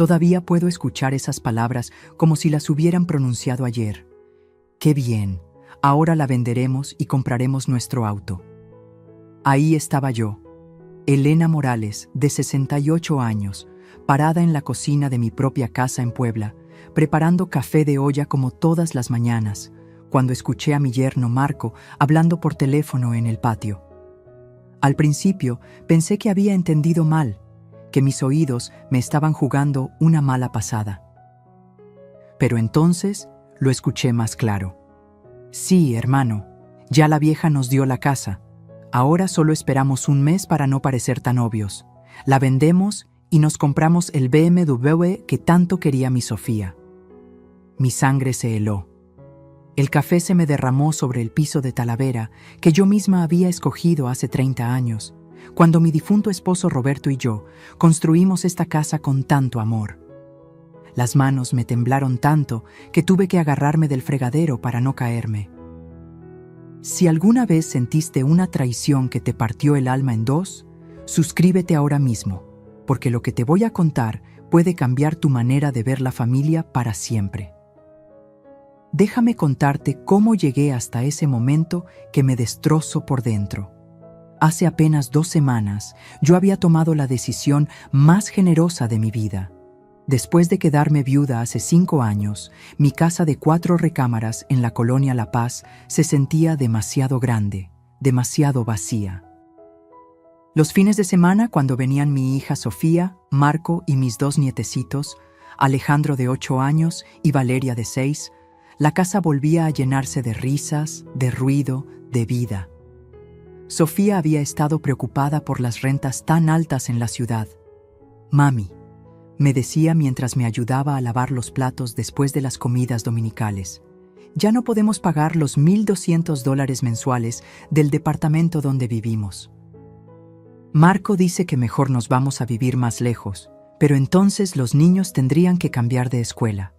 Todavía puedo escuchar esas palabras como si las hubieran pronunciado ayer. ¡Qué bien! Ahora la venderemos y compraremos nuestro auto. Ahí estaba yo, Elena Morales, de 68 años, parada en la cocina de mi propia casa en Puebla, preparando café de olla como todas las mañanas, cuando escuché a mi yerno Marco hablando por teléfono en el patio. Al principio pensé que había entendido mal, que mis oídos me estaban jugando una mala pasada. Pero entonces lo escuché más claro. Sí, hermano, ya la vieja nos dio la casa. Ahora solo esperamos un mes para no parecer tan obvios. La vendemos y nos compramos el BMW que tanto quería mi Sofía. Mi sangre se heló. El café se me derramó sobre el piso de Talavera que yo misma había escogido hace 30 años, cuando mi difunto esposo Roberto y yo construimos esta casa con tanto amor. Las manos me temblaron tanto que tuve que agarrarme del fregadero para no caerme. Si alguna vez sentiste una traición que te partió el alma en dos, suscríbete ahora mismo, porque lo que te voy a contar puede cambiar tu manera de ver la familia para siempre. Déjame contarte cómo llegué hasta ese momento que me destrozó por dentro. Hace apenas 2 semanas, yo había tomado la decisión más generosa de mi vida. Después de quedarme viuda hace 5 años, mi casa de 4 recámaras en la colonia La Paz se sentía demasiado grande, demasiado vacía. Los fines de semana, cuando venían mi hija Sofía, Marco y mis 2 nietecitos, Alejandro de 8 años y Valeria de 6, la casa volvía a llenarse de risas, de ruido, de vida. Sofía había estado preocupada por las rentas tan altas en la ciudad. «Mami», me decía mientras me ayudaba a lavar los platos después de las comidas dominicales, «ya no podemos pagar los $1,200 mensuales del departamento donde vivimos. Marco dice que mejor nos vamos a vivir más lejos, pero entonces los niños tendrían que cambiar de escuela».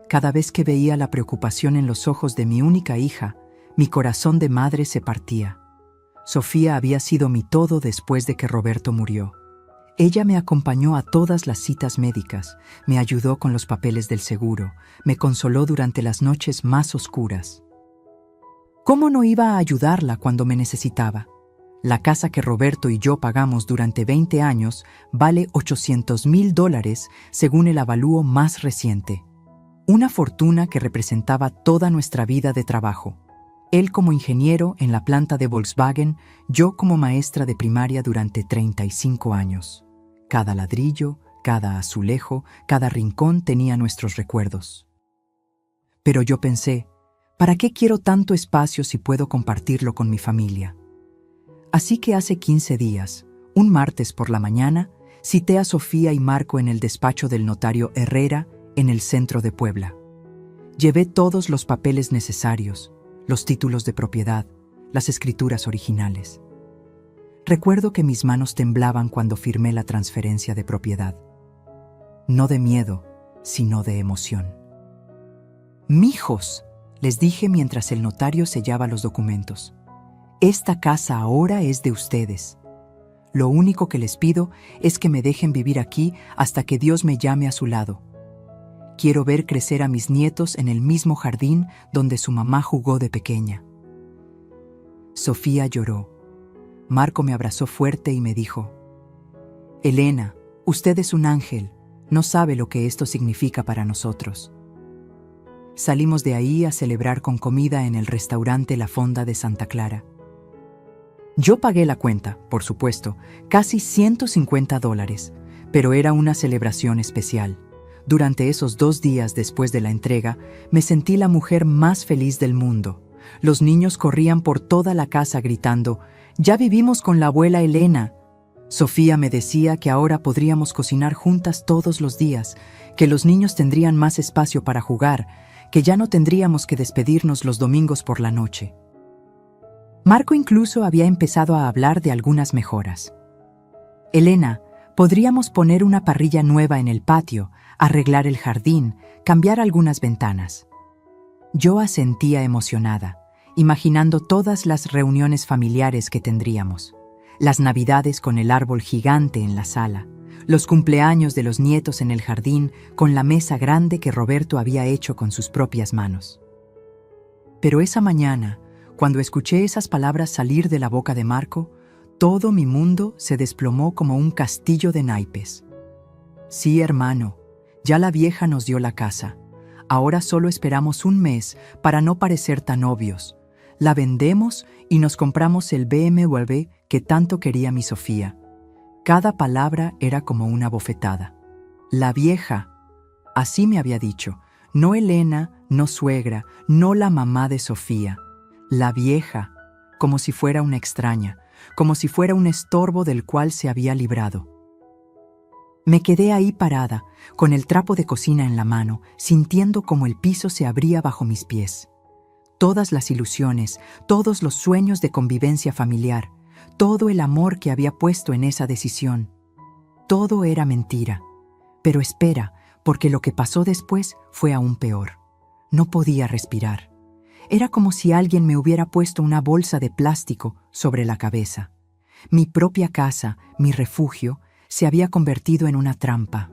Cada vez que veía la preocupación en los ojos de mi única hija, mi corazón de madre se partía. Sofía había sido mi todo después de que Roberto murió. Ella me acompañó a todas las citas médicas, me ayudó con los papeles del seguro, me consoló durante las noches más oscuras. ¿Cómo no iba a ayudarla cuando me necesitaba? La casa que Roberto y yo pagamos durante 20 años vale $800,000 según el avalúo más reciente. Una fortuna que representaba toda nuestra vida de trabajo. Él como ingeniero en la planta de Volkswagen, yo como maestra de primaria durante 35 años. Cada ladrillo, cada azulejo, cada rincón tenía nuestros recuerdos. Pero yo pensé, ¿para qué quiero tanto espacio si puedo compartirlo con mi familia? Así que hace 15 días, un martes por la mañana, cité a Sofía y Marco en el despacho del notario Herrera en el centro de Puebla. Llevé todos los papeles necesarios, los títulos de propiedad, las escrituras originales. Recuerdo que mis manos temblaban cuando firmé la transferencia de propiedad. No de miedo, sino de emoción. «Mijos», les dije mientras el notario sellaba los documentos, «esta casa ahora es de ustedes. Lo único que les pido es que me dejen vivir aquí hasta que Dios me llame a su lado. Quiero ver crecer a mis nietos en el mismo jardín donde su mamá jugó de pequeña». Sofía lloró. Marco me abrazó fuerte y me dijo, «Elena, usted es un ángel, no sabe lo que esto significa para nosotros». Salimos de ahí a celebrar con comida en el restaurante La Fonda de Santa Clara. Yo pagué la cuenta, por supuesto, casi $150, pero era una celebración especial. Durante esos 2 días después de la entrega, me sentí la mujer más feliz del mundo. Los niños corrían por toda la casa gritando, «¡Ya vivimos con la abuela Elena!». Sofía me decía que ahora podríamos cocinar juntas todos los días, que los niños tendrían más espacio para jugar, que ya no tendríamos que despedirnos los domingos por la noche. Marco incluso había empezado a hablar de algunas mejoras. «Elena, podríamos poner una parrilla nueva en el patio, arreglar el jardín, cambiar algunas ventanas». Yo asentía emocionada, imaginando todas las reuniones familiares que tendríamos. Las navidades con el árbol gigante en la sala, los cumpleaños de los nietos en el jardín con la mesa grande que Roberto había hecho con sus propias manos. Pero esa mañana, cuando escuché esas palabras salir de la boca de Marco, todo mi mundo se desplomó como un castillo de naipes. Sí, hermano, ya la vieja nos dio la casa. Ahora solo esperamos un mes para no parecer tan obvios. La vendemos y nos compramos el BMW que tanto quería mi Sofía. Cada palabra era como una bofetada. La vieja, así me había dicho, no Elena, no suegra, no la mamá de Sofía. La vieja, como si fuera una extraña, como si fuera un estorbo del cual se había librado. Me quedé ahí parada, con el trapo de cocina en la mano, sintiendo como el piso se abría bajo mis pies. Todas las ilusiones, todos los sueños de convivencia familiar, todo el amor que había puesto en esa decisión. Todo era mentira. Pero espera, porque lo que pasó después fue aún peor. No podía respirar. Era como si alguien me hubiera puesto una bolsa de plástico sobre la cabeza. Mi propia casa, mi refugio, se había convertido en una trampa.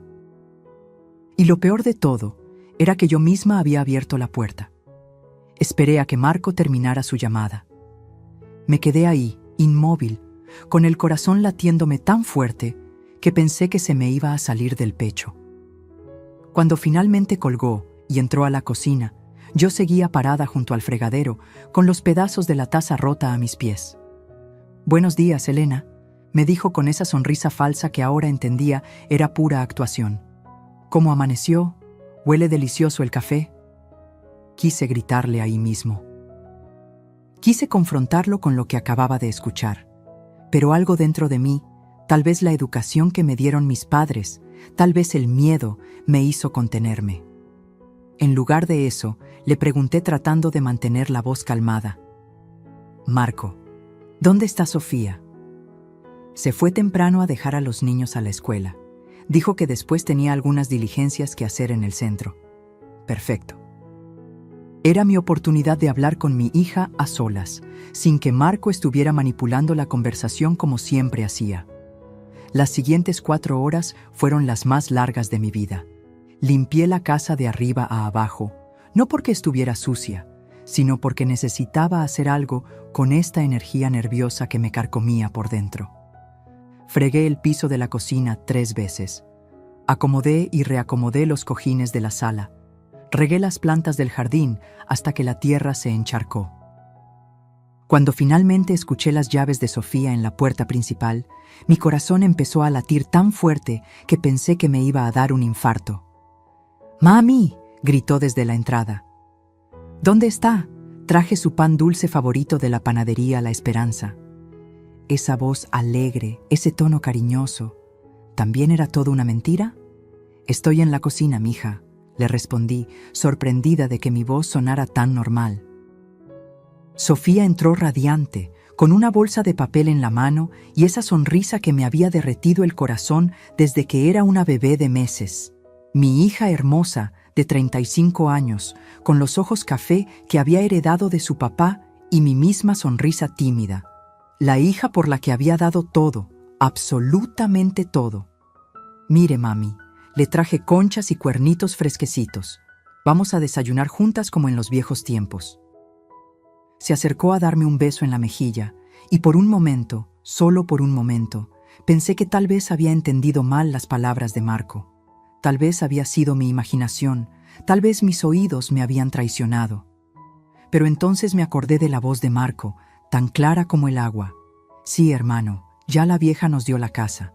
Y lo peor de todo era que yo misma había abierto la puerta. Esperé a que Marco terminara su llamada. Me quedé ahí, inmóvil, con el corazón latiéndome tan fuerte que pensé que se me iba a salir del pecho. Cuando finalmente colgó y entró a la cocina, yo seguía parada junto al fregadero, con los pedazos de la taza rota a mis pies. «Buenos días, Elena», me dijo con esa sonrisa falsa que ahora entendía era pura actuación. «¿Cómo amaneció? ¿Huele delicioso el café?» Quise gritarle ahí mismo. Quise confrontarlo con lo que acababa de escuchar, pero algo dentro de mí, tal vez la educación que me dieron mis padres, tal vez el miedo, me hizo contenerme. En lugar de eso, le pregunté tratando de mantener la voz calmada. «Marco, ¿dónde está Sofía?» Se fue temprano a dejar a los niños a la escuela. Dijo que después tenía algunas diligencias que hacer en el centro. Perfecto. Era mi oportunidad de hablar con mi hija a solas, sin que Marco estuviera manipulando la conversación como siempre hacía. Las siguientes 4 horas fueron las más largas de mi vida. Limpié la casa de arriba a abajo, no porque estuviera sucia, sino porque necesitaba hacer algo con esta energía nerviosa que me carcomía por dentro. Fregué el piso de la cocina 3 veces. Acomodé y reacomodé los cojines de la sala. Regué las plantas del jardín hasta que la tierra se encharcó. Cuando finalmente escuché las llaves de Sofía en la puerta principal, mi corazón empezó a latir tan fuerte que pensé que me iba a dar un infarto. «¡Mami!», gritó desde la entrada. «¿Dónde está?». Traje su pan dulce favorito de la panadería La Esperanza. Esa voz alegre, ese tono cariñoso, ¿también era todo una mentira? «Estoy en la cocina, mija», le respondí, sorprendida de que mi voz sonara tan normal. Sofía entró radiante, con una bolsa de papel en la mano y esa sonrisa que me había derretido el corazón desde que era una bebé de meses. Mi hija hermosa, de 35 años, con los ojos café que había heredado de su papá y mi misma sonrisa tímida. La hija por la que había dado todo, absolutamente todo. «Mire, mami, le traje conchas y cuernitos fresquecitos. Vamos a desayunar juntas como en los viejos tiempos». Se acercó a darme un beso en la mejilla y por un momento, solo por un momento, pensé que tal vez había entendido mal las palabras de Marco. Tal vez había sido mi imaginación, tal vez mis oídos me habían traicionado. Pero entonces me acordé de la voz de Marco, tan clara como el agua. «Sí, hermano, ya la vieja nos dio la casa».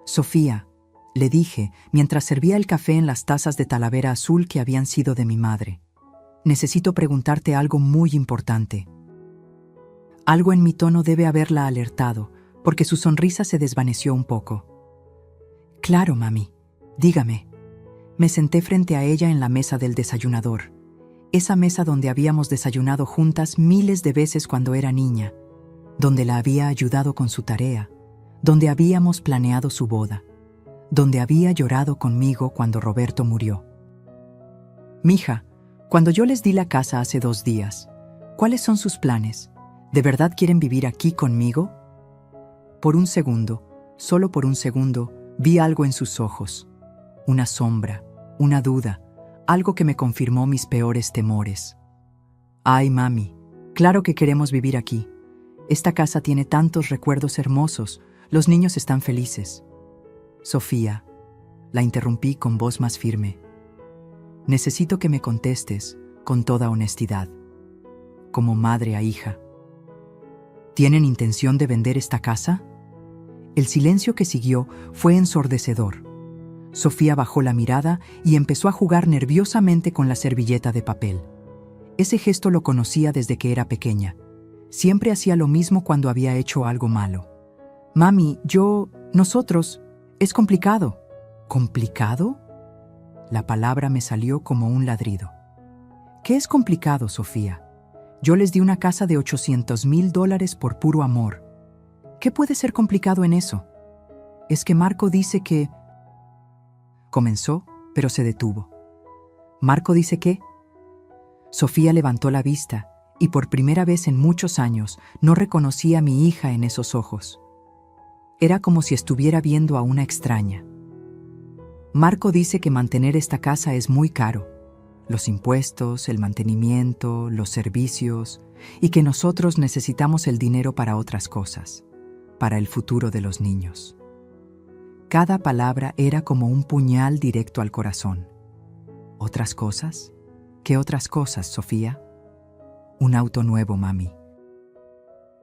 «Sofía», le dije, mientras servía el café en las tazas de talavera azul que habían sido de mi madre. «Necesito preguntarte algo muy importante». Algo en mi tono debe haberla alertado, porque su sonrisa se desvaneció un poco. «Claro, mami, dígame». Me senté frente a ella en la mesa del desayunador, esa mesa donde habíamos desayunado juntas miles de veces cuando era niña, donde la había ayudado con su tarea, donde habíamos planeado su boda, donde había llorado conmigo cuando Roberto murió. «Mija, cuando yo les di la casa hace 2 días, ¿cuáles son sus planes? ¿De verdad quieren vivir aquí conmigo?». Por un segundo, solo por un segundo, Vi algo en sus ojos, una sombra, una duda, algo que me confirmó mis peores temores. Ay, mami, claro que queremos vivir aquí. Esta casa tiene tantos recuerdos hermosos, los niños están felices. Sofía, la interrumpí con voz más firme. Necesito que me contestes con toda honestidad, como madre a hija. ¿Tienen intención de vender esta casa? El silencio que siguió fue ensordecedor. Sofía bajó la mirada y empezó a jugar nerviosamente con la servilleta de papel. Ese gesto lo conocía desde que era pequeña. Siempre hacía lo mismo cuando había hecho algo malo. Mami, nosotros, es complicado. ¿Complicado? La palabra me salió como un ladrido. ¿Qué es complicado, Sofía? Yo les di una casa de $800,000 por puro amor. ¿Qué puede ser complicado en eso? Es que Marco dice que... Comenzó, pero se detuvo. ¿Marco dice qué? Sofía levantó la vista y por primera vez en muchos años no reconocí a mi hija en esos ojos. Era como si estuviera viendo a una extraña. Marco dice que mantener esta casa es muy caro. Los impuestos, el mantenimiento, los servicios, y que nosotros necesitamos el dinero para otras cosas, para el futuro de los niños. Cada palabra era como un puñal directo al corazón. ¿Otras cosas? ¿Qué otras cosas, Sofía? Un auto nuevo, mami.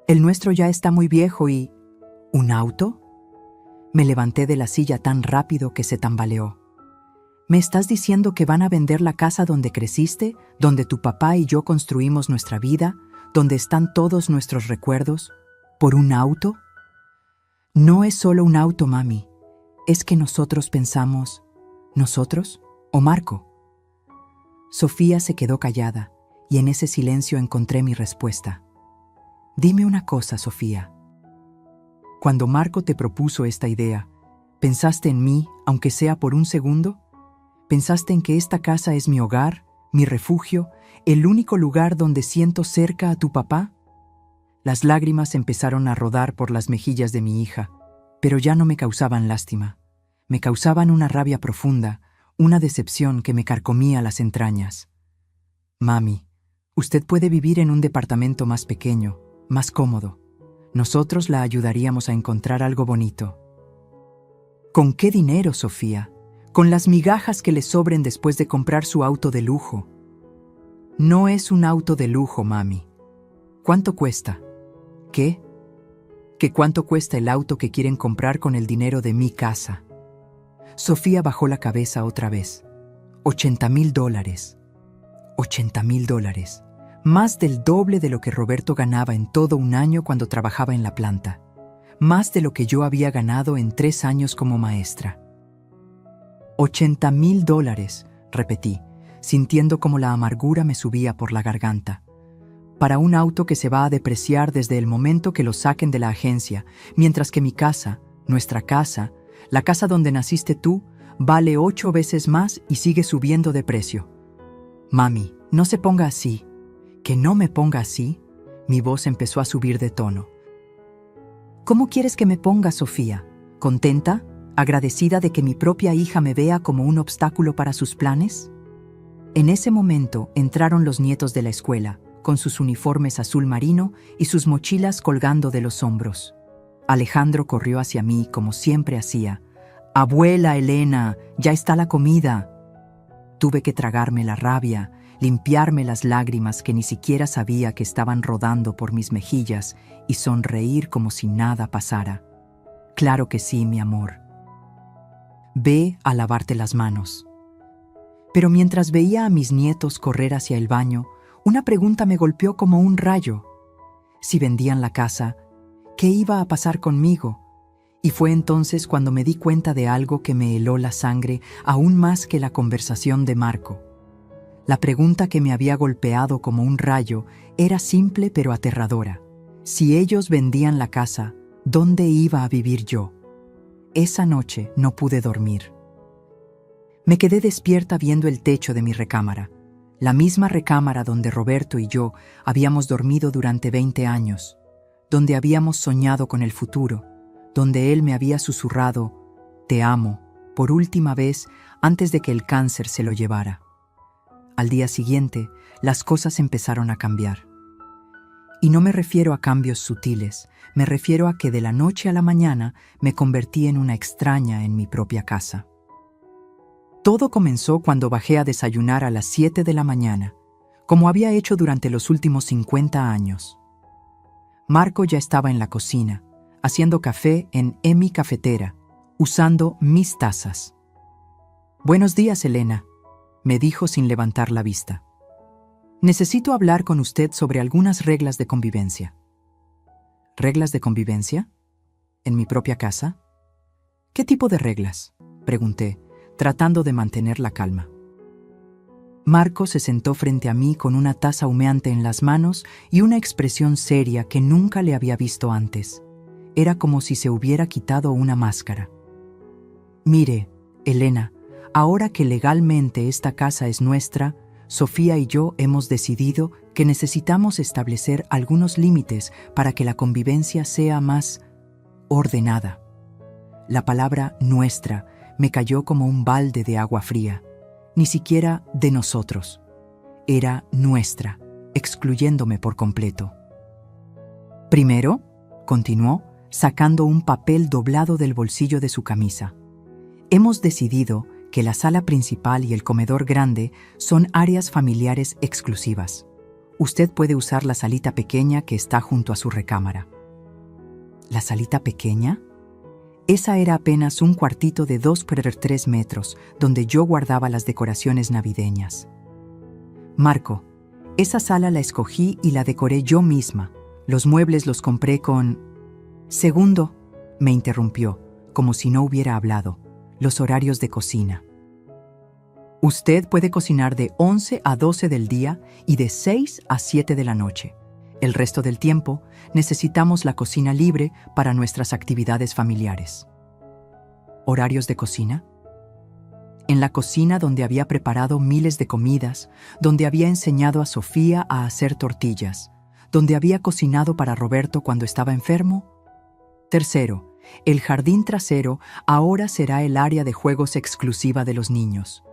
El nuestro ya está muy viejo y... ¿Un auto? Me levanté de la silla tan rápido que se tambaleó. ¿Me estás diciendo que van a vender la casa donde creciste, donde tu papá y yo construimos nuestra vida, donde están todos nuestros recuerdos, por un auto? No es solo un auto, mami. Es que nosotros pensamos... ¿Nosotros? ¿O Marco? Sofía se quedó callada y en ese silencio encontré mi respuesta. Dime una cosa, Sofía. Cuando Marco te propuso esta idea, ¿pensaste en mí, aunque sea por un segundo? ¿Pensaste en que esta casa es mi hogar, mi refugio, el único lugar donde siento cerca a tu papá? Las lágrimas empezaron a rodar por las mejillas de mi hija, pero ya no me causaban lástima. Me causaban una rabia profunda, una decepción que me carcomía las entrañas. Mami, usted puede vivir en un departamento más pequeño, más cómodo. Nosotros la ayudaríamos a encontrar algo bonito. ¿Con qué dinero, Sofía? Con las migajas que le sobren después de comprar su auto de lujo. No es un auto de lujo, mami. ¿Cuánto cuesta? ¿Qué? ¿Que cuánto cuesta el auto que quieren comprar con el dinero de mi casa? Sofía bajó la cabeza otra vez. $80,000. $80,000. Más del doble de lo que Roberto ganaba en todo un año cuando trabajaba en la planta. Más de lo que yo había ganado en 3 años como maestra. $80,000, repetí, sintiendo como la amargura me subía por la garganta. Para un auto que se va a depreciar desde el momento que lo saquen de la agencia, mientras que mi casa, nuestra casa, la casa donde naciste tú, vale 8 veces más y sigue subiendo de precio. Mami, no se ponga así. ¿Que no me ponga así? Mi voz empezó a subir de tono. ¿Cómo quieres que me ponga, Sofía? ¿Contenta? ¿Agradecida de que mi propia hija me vea como un obstáculo para sus planes? En ese momento entraron los nietos de la escuela, con sus uniformes azul marino y sus mochilas colgando de los hombros. Alejandro corrió hacia mí como siempre hacía. «Abuela Elena, ya está la comida». Tuve que tragarme la rabia, limpiarme las lágrimas que ni siquiera sabía que estaban rodando por mis mejillas y sonreír como si nada pasara. «Claro que sí, mi amor. Ve a lavarte las manos». Pero mientras veía a mis nietos correr hacia el baño, una pregunta me golpeó como un rayo. Si vendían la casa, ¿qué iba a pasar conmigo? Y fue entonces cuando me di cuenta de algo que me heló la sangre aún más que la conversación de Marco. La pregunta que me había golpeado como un rayo era simple pero aterradora. Si ellos vendían la casa, ¿dónde iba a vivir yo? Esa noche no pude dormir. Me quedé despierta viendo el techo de mi recámara, la misma recámara donde Roberto y yo habíamos dormido durante 20 años, donde habíamos soñado con el futuro, donde él me había susurrado, te amo, por última vez antes de que el cáncer se lo llevara. Al día siguiente, las cosas empezaron a cambiar. Y no me refiero a cambios sutiles, me refiero a que de la noche a la mañana me convertí en una extraña en mi propia casa. Todo comenzó cuando bajé a desayunar a las 7 de la mañana, como había hecho durante los últimos 50 años. Marco ya estaba en la cocina, haciendo café en mi cafetera, usando mis tazas. «Buenos días, Elena», me dijo sin levantar la vista. «Necesito hablar con usted sobre algunas reglas de convivencia». «¿Reglas de convivencia? ¿En mi propia casa?» «¿Qué tipo de reglas?», pregunté, tratando de mantener la calma. Marco se sentó frente a mí con una taza humeante en las manos y una expresión seria que nunca le había visto antes. Era como si se hubiera quitado una máscara. «Mire, Elena, ahora que legalmente esta casa es nuestra, Sofía y yo hemos decidido que necesitamos establecer algunos límites para que la convivencia sea más ordenada». La palabra nuestra me cayó como un balde de agua fría. Ni siquiera de nosotros. Era nuestra, excluyéndome por completo. «Primero», continuó, sacando un papel doblado del bolsillo de su camisa, «hemos decidido que la sala principal y el comedor grande son áreas familiares exclusivas. Usted puede usar la salita pequeña que está junto a su recámara». ¿La salita pequeña? Esa era apenas un cuartito de 2 por 3 metros, donde yo guardaba las decoraciones navideñas. «Marco, esa sala la escogí y la decoré yo misma. Los muebles los compré con...» «Segundo», me interrumpió, como si no hubiera hablado, «los horarios de cocina. Usted puede cocinar de 11 a 12 del día y de 6 a 7 de la noche. El resto del tiempo necesitamos la cocina libre para nuestras actividades familiares». ¿Horarios de cocina? En la cocina donde había preparado miles de comidas, donde había enseñado a Sofía a hacer tortillas, donde había cocinado para Roberto cuando estaba enfermo. Tercero, el jardín trasero ahora será el área de juegos exclusiva de los niños.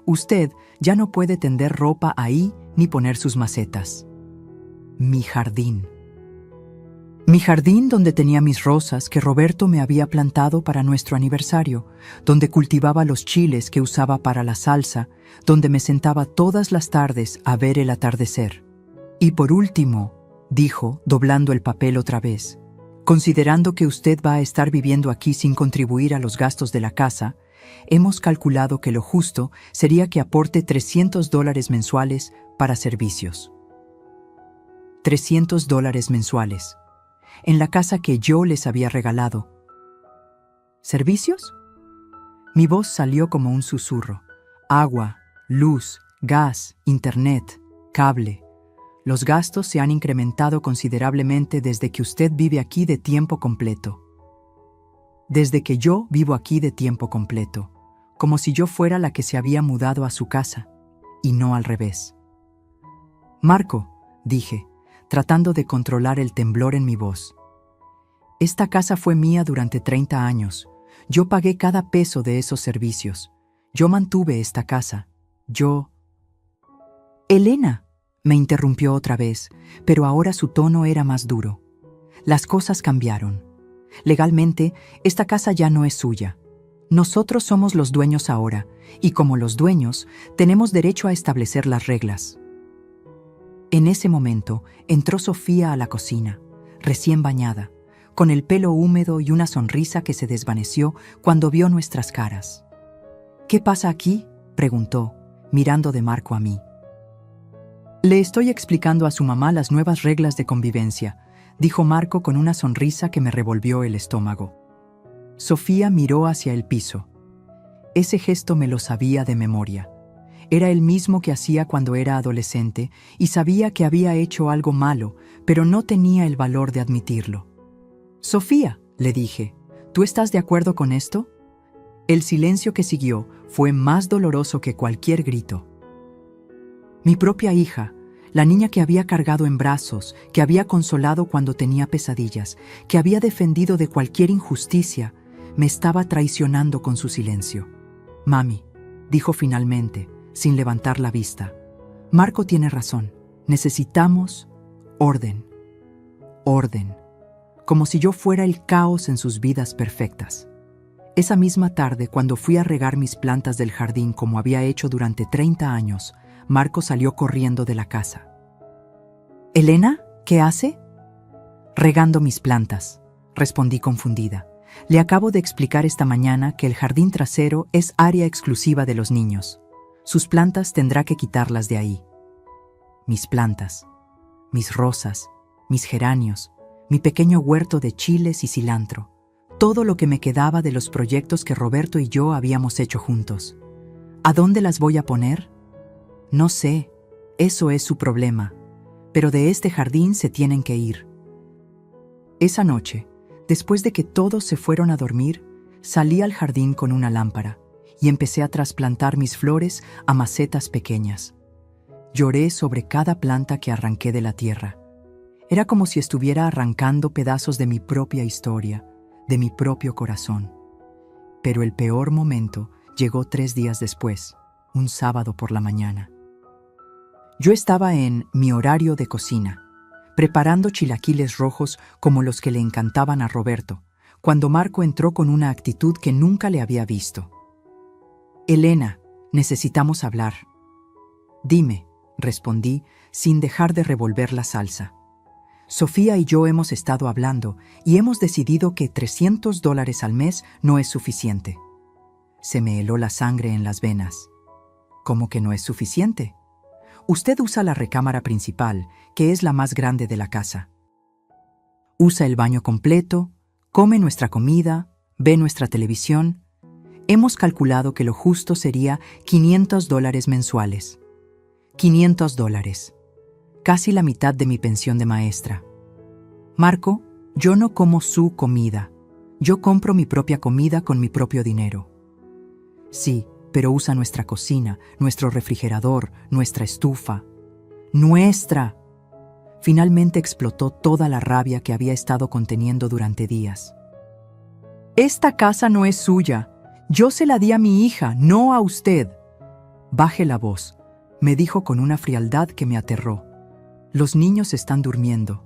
Usted ya no puede tender ropa ahí ni poner sus macetas. Mi jardín. Mi jardín donde tenía mis rosas que Roberto me había plantado para nuestro aniversario, donde cultivaba los chiles que usaba para la salsa, donde me sentaba todas las tardes a ver el atardecer. Y por último, dijo, doblando el papel otra vez, considerando que usted va a estar viviendo aquí sin contribuir a los gastos de la casa, hemos calculado que lo justo sería que aporte $300 mensuales para servicios. $300 mensuales. En la casa que yo les había regalado. ¿Servicios? Mi voz salió como un susurro. Agua, luz, gas, internet, cable. Los gastos se han incrementado considerablemente desde que usted vive aquí de tiempo completo. Desde que yo vivo aquí de tiempo completo, como si yo fuera la que se había mudado a su casa, y no al revés. «Marco», dije, tratando de controlar el temblor en mi voz. «Esta casa fue mía durante 30 años. Yo pagué cada peso de esos servicios. Yo mantuve esta casa. Yo...» «Elena», me interrumpió otra vez, pero ahora su tono era más duro. «Las cosas cambiaron. Legalmente, esta casa ya no es suya. Nosotros somos los dueños ahora, y como los dueños, tenemos derecho a establecer las reglas». En ese momento, entró Sofía a la cocina, recién bañada, con el pelo húmedo y una sonrisa que se desvaneció cuando vio nuestras caras. «¿Qué pasa aquí?», preguntó, mirando de Marco a mí. «Le estoy explicando a su mamá las nuevas reglas de convivencia», dijo Marco con una sonrisa que me revolvió el estómago. Sofía miró hacia el piso. Ese gesto me lo sabía de memoria. Era el mismo que hacía cuando era adolescente y sabía que había hecho algo malo, pero no tenía el valor de admitirlo. «Sofía», le dije, «¿tú estás de acuerdo con esto?». El silencio que siguió fue más doloroso que cualquier grito. Mi propia hija, la niña que había cargado en brazos, que había consolado cuando tenía pesadillas, que había defendido de cualquier injusticia, me estaba traicionando con su silencio. «Mami», dijo finalmente, sin levantar la vista, «Marco tiene razón. Necesitamos orden. Orden. Como si yo fuera el caos en sus vidas perfectas». Esa misma tarde, cuando fui a regar mis plantas del jardín como había hecho durante 30 años, Marco salió corriendo de la casa. «¿Elena? ¿Qué hace?» «Regando mis plantas», respondí confundida. «Le acabo de explicar esta mañana que el jardín trasero es área exclusiva de los niños. Sus plantas tendrá que quitarlas de ahí». Mis plantas, mis rosas, mis geranios, mi pequeño huerto de chiles y cilantro, todo lo que me quedaba de los proyectos que Roberto y yo habíamos hecho juntos. ¿A dónde las voy a poner? No sé, eso es su problema, pero de este jardín se tienen que ir. Esa noche, después de que todos se fueron a dormir, salí al jardín con una lámpara y empecé a trasplantar mis flores a macetas pequeñas. Lloré sobre cada planta que arranqué de la tierra. Era como si estuviera arrancando pedazos de mi propia historia, de mi propio corazón. Pero el peor momento llegó 3 días después, un sábado por la mañana. Yo estaba en mi horario de cocina, preparando chilaquiles rojos como los que le encantaban a Roberto, cuando Marco entró con una actitud que nunca le había visto. «Elena, necesitamos hablar». «Dime», respondí, sin dejar de revolver la salsa. «Sofía y yo hemos estado hablando y hemos decidido que $300 al mes no es suficiente». Se me heló la sangre en las venas. «¿Cómo que no es suficiente? Usted usa la recámara principal, que es la más grande de la casa. Usa el baño completo, come nuestra comida, ve nuestra televisión. Hemos calculado que lo justo sería $500 mensuales. $500. Casi la mitad de mi pensión de maestra. Marco, yo no como su comida. Yo compro mi propia comida con mi propio dinero». «Sí, pero usa nuestra cocina, nuestro refrigerador, nuestra estufa». «¡Nuestra!». Finalmente explotó toda la rabia que había estado conteniendo durante días. «Esta casa no es suya. Yo se la di a mi hija, no a usted». «Baje la voz», me dijo con una frialdad que me aterró. «Los niños están durmiendo.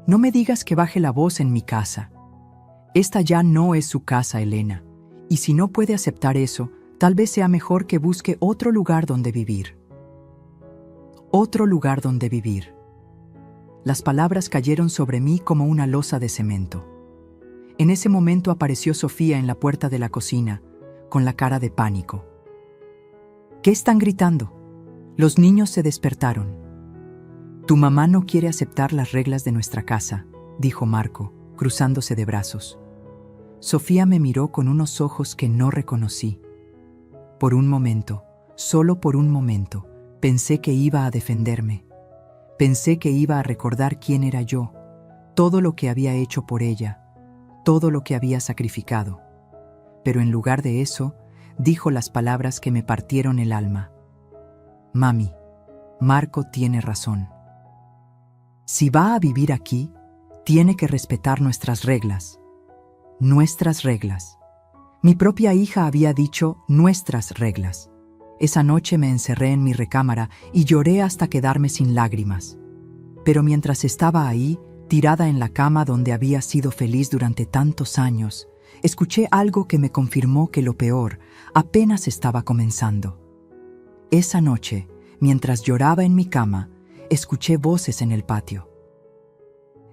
No me digas que baje la voz en mi casa. Esta ya no es su casa, Elena, y si no puede aceptar eso, tal vez sea mejor que busque otro lugar donde vivir». Otro lugar donde vivir. Las palabras cayeron sobre mí como una losa de cemento. En ese momento apareció Sofía en la puerta de la cocina, con la cara de pánico. «¿Qué están gritando?». Los niños se despertaron. «Tu mamá no quiere aceptar las reglas de nuestra casa», dijo Marco, cruzándose de brazos. Sofía me miró con unos ojos que no reconocí. Por un momento, solo por un momento, pensé que iba a defenderme. Pensé que iba a recordar quién era yo, todo lo que había hecho por ella, todo lo que había sacrificado. Pero en lugar de eso, dijo las palabras que me partieron el alma. «Mami, Marco tiene razón. Si va a vivir aquí, tiene que respetar nuestras reglas. Nuestras reglas». Mi propia hija había dicho nuestras reglas. Esa noche me encerré en mi recámara y lloré hasta quedarme sin lágrimas. Pero mientras estaba ahí, tirada en la cama donde había sido feliz durante tantos años, escuché algo que me confirmó que lo peor apenas estaba comenzando. Esa noche, mientras lloraba en mi cama, escuché voces en el patio.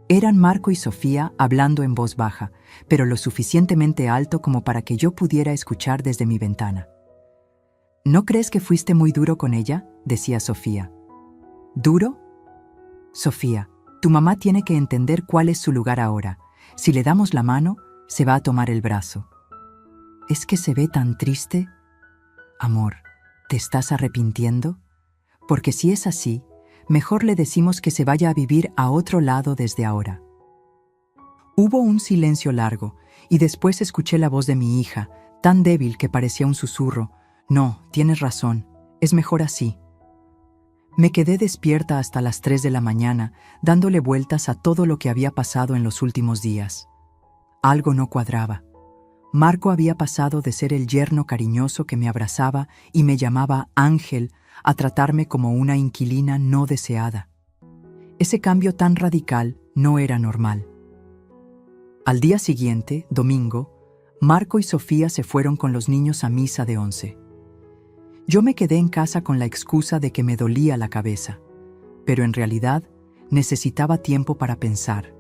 Eran Marco y Sofía hablando en voz baja, pero lo suficientemente alto como para que yo pudiera escuchar desde mi ventana. «¿No crees que fuiste muy duro con ella?», decía Sofía. «¿Duro? Sofía, tu mamá tiene que entender cuál es su lugar ahora. Si le damos la mano, se va a tomar el brazo». «¿Es que se ve tan triste? Amor, ¿te estás arrepintiendo? Porque si es así, mejor le decimos que se vaya a vivir a otro lado desde ahora». Hubo un silencio largo y después escuché la voz de mi hija, tan débil que parecía un susurro. «No, tienes razón, es mejor así». Me quedé despierta hasta las 3 de la mañana, dándole vueltas a todo lo que había pasado en los últimos días. Algo no cuadraba. Marco había pasado de ser el yerno cariñoso que me abrazaba y me llamaba Ángel a tratarme como una inquilina no deseada. Ese cambio tan radical no era normal. Al día siguiente, domingo, Marco y Sofía se fueron con los niños a misa de 11. Yo me quedé en casa con la excusa de que me dolía la cabeza, pero en realidad necesitaba tiempo para pensar,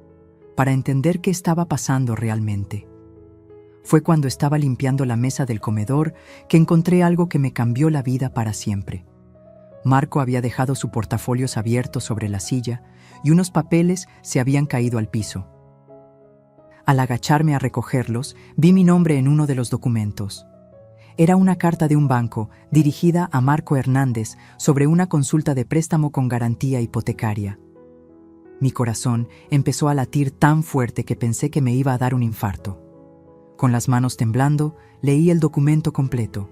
para entender qué estaba pasando realmente. Fue cuando estaba limpiando la mesa del comedor que encontré algo que me cambió la vida para siempre. Marco había dejado sus portafolios abiertos sobre la silla y unos papeles se habían caído al piso. Al agacharme a recogerlos, vi mi nombre en uno de los documentos. Era una carta de un banco dirigida a Marco Hernández sobre una consulta de préstamo con garantía hipotecaria. Mi corazón empezó a latir tan fuerte que pensé que me iba a dar un infarto. Con las manos temblando, leí el documento completo.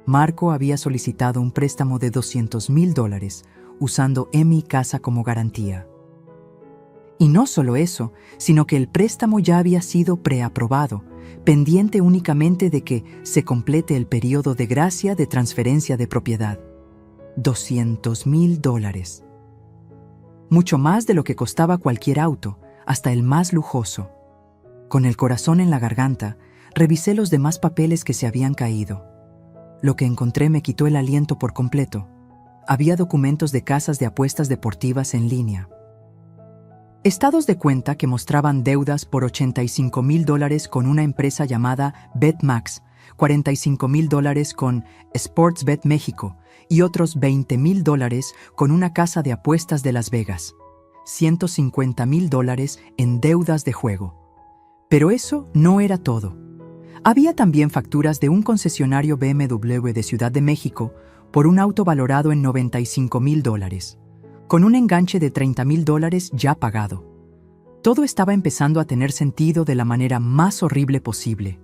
Marco había solicitado un préstamo de $200,000 usando mi casa como garantía. Y no solo eso, sino que el préstamo ya había sido preaprobado, pendiente únicamente de que se complete el periodo de gracia de transferencia de propiedad. $200,000. Mucho más de lo que costaba cualquier auto, hasta el más lujoso. Con el corazón en la garganta, revisé los demás papeles que se habían caído. Lo que encontré me quitó el aliento por completo. Había documentos de casas de apuestas deportivas en línea. Estados de cuenta que mostraban deudas por $85,000 con una empresa llamada BetMax, $45,000 con Sportsbet México y otros $20,000 con una casa de apuestas de Las Vegas. $150,000 en deudas de juego. Pero eso no era todo. Había también facturas de un concesionario BMW de Ciudad de México por un auto valorado en $95,000, con un enganche de $30,000 ya pagado. Todo estaba empezando a tener sentido de la manera más horrible posible.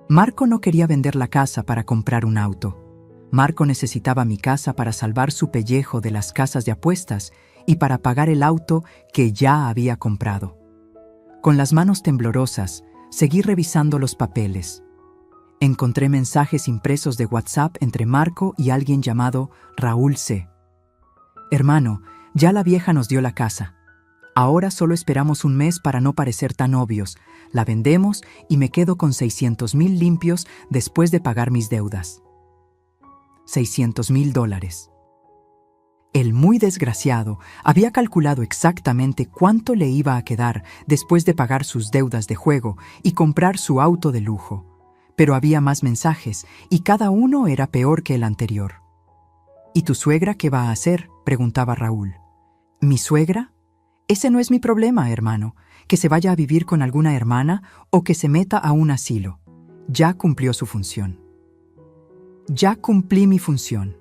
Marco no quería vender la casa para comprar un auto. Marco necesitaba mi casa para salvar su pellejo de las casas de apuestas y para pagar el auto que ya había comprado. Con las manos temblorosas, seguí revisando los papeles. Encontré mensajes impresos de WhatsApp entre Marco y alguien llamado Raúl C. Hermano, ya la vieja nos dio la casa. Ahora solo esperamos un mes para no parecer tan obvios. La vendemos y me quedo con $600,000 limpios después de pagar mis deudas. $600,000. El muy desgraciado había calculado exactamente cuánto le iba a quedar después de pagar sus deudas de juego y comprar su auto de lujo. Pero había más mensajes y cada uno era peor que el anterior. ¿Y tu suegra qué va a hacer?, preguntaba Raúl. ¿Mi suegra? Ese no es mi problema, hermano. Que se vaya a vivir con alguna hermana o que se meta a un asilo. Ya cumplió su función. Ya cumplí mi función,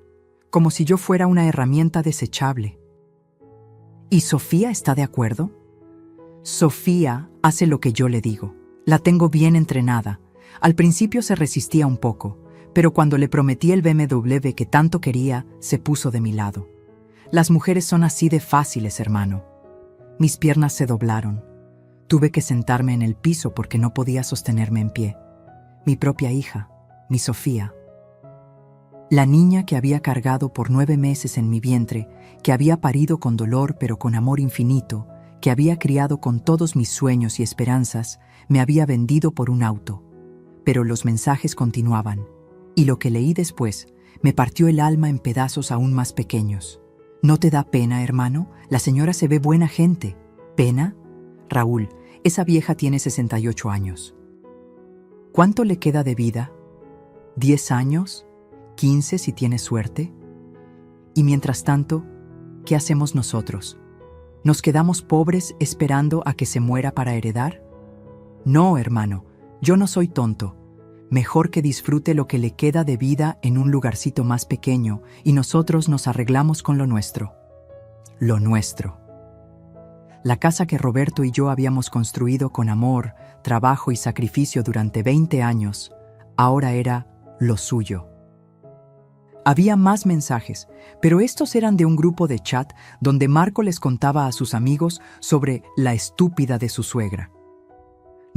como si yo fuera una herramienta desechable. ¿Y Sofía está de acuerdo? Sofía hace lo que yo le digo. La tengo bien entrenada. Al principio se resistía un poco, pero cuando le prometí el BMW que tanto quería, se puso de mi lado. Las mujeres son así de fáciles, hermano. Mis piernas se doblaron. Tuve que sentarme en el piso porque no podía sostenerme en pie. Mi propia hija, mi Sofía. La niña que había cargado por 9 meses en mi vientre, que había parido con dolor pero con amor infinito, que había criado con todos mis sueños y esperanzas, me había vendido por un auto. Pero los mensajes continuaban, y lo que leí después me partió el alma en pedazos aún más pequeños. ¿No te da pena, hermano? La señora se ve buena gente. ¿Pena? Raúl, esa vieja tiene 68 años. ¿Cuánto le queda de vida? ¿10 años? ¿15 si tiene suerte? Y mientras tanto, ¿qué hacemos nosotros? ¿Nos quedamos pobres esperando a que se muera para heredar? No, hermano, yo no soy tonto. Mejor que disfrute lo que le queda de vida en un lugarcito más pequeño y nosotros nos arreglamos con lo nuestro. Lo nuestro. La casa que Roberto y yo habíamos construido con amor, trabajo y sacrificio durante 20 años, ahora era lo suyo. Había más mensajes, pero estos eran de un grupo de chat donde Marco les contaba a sus amigos sobre la estúpida de su suegra.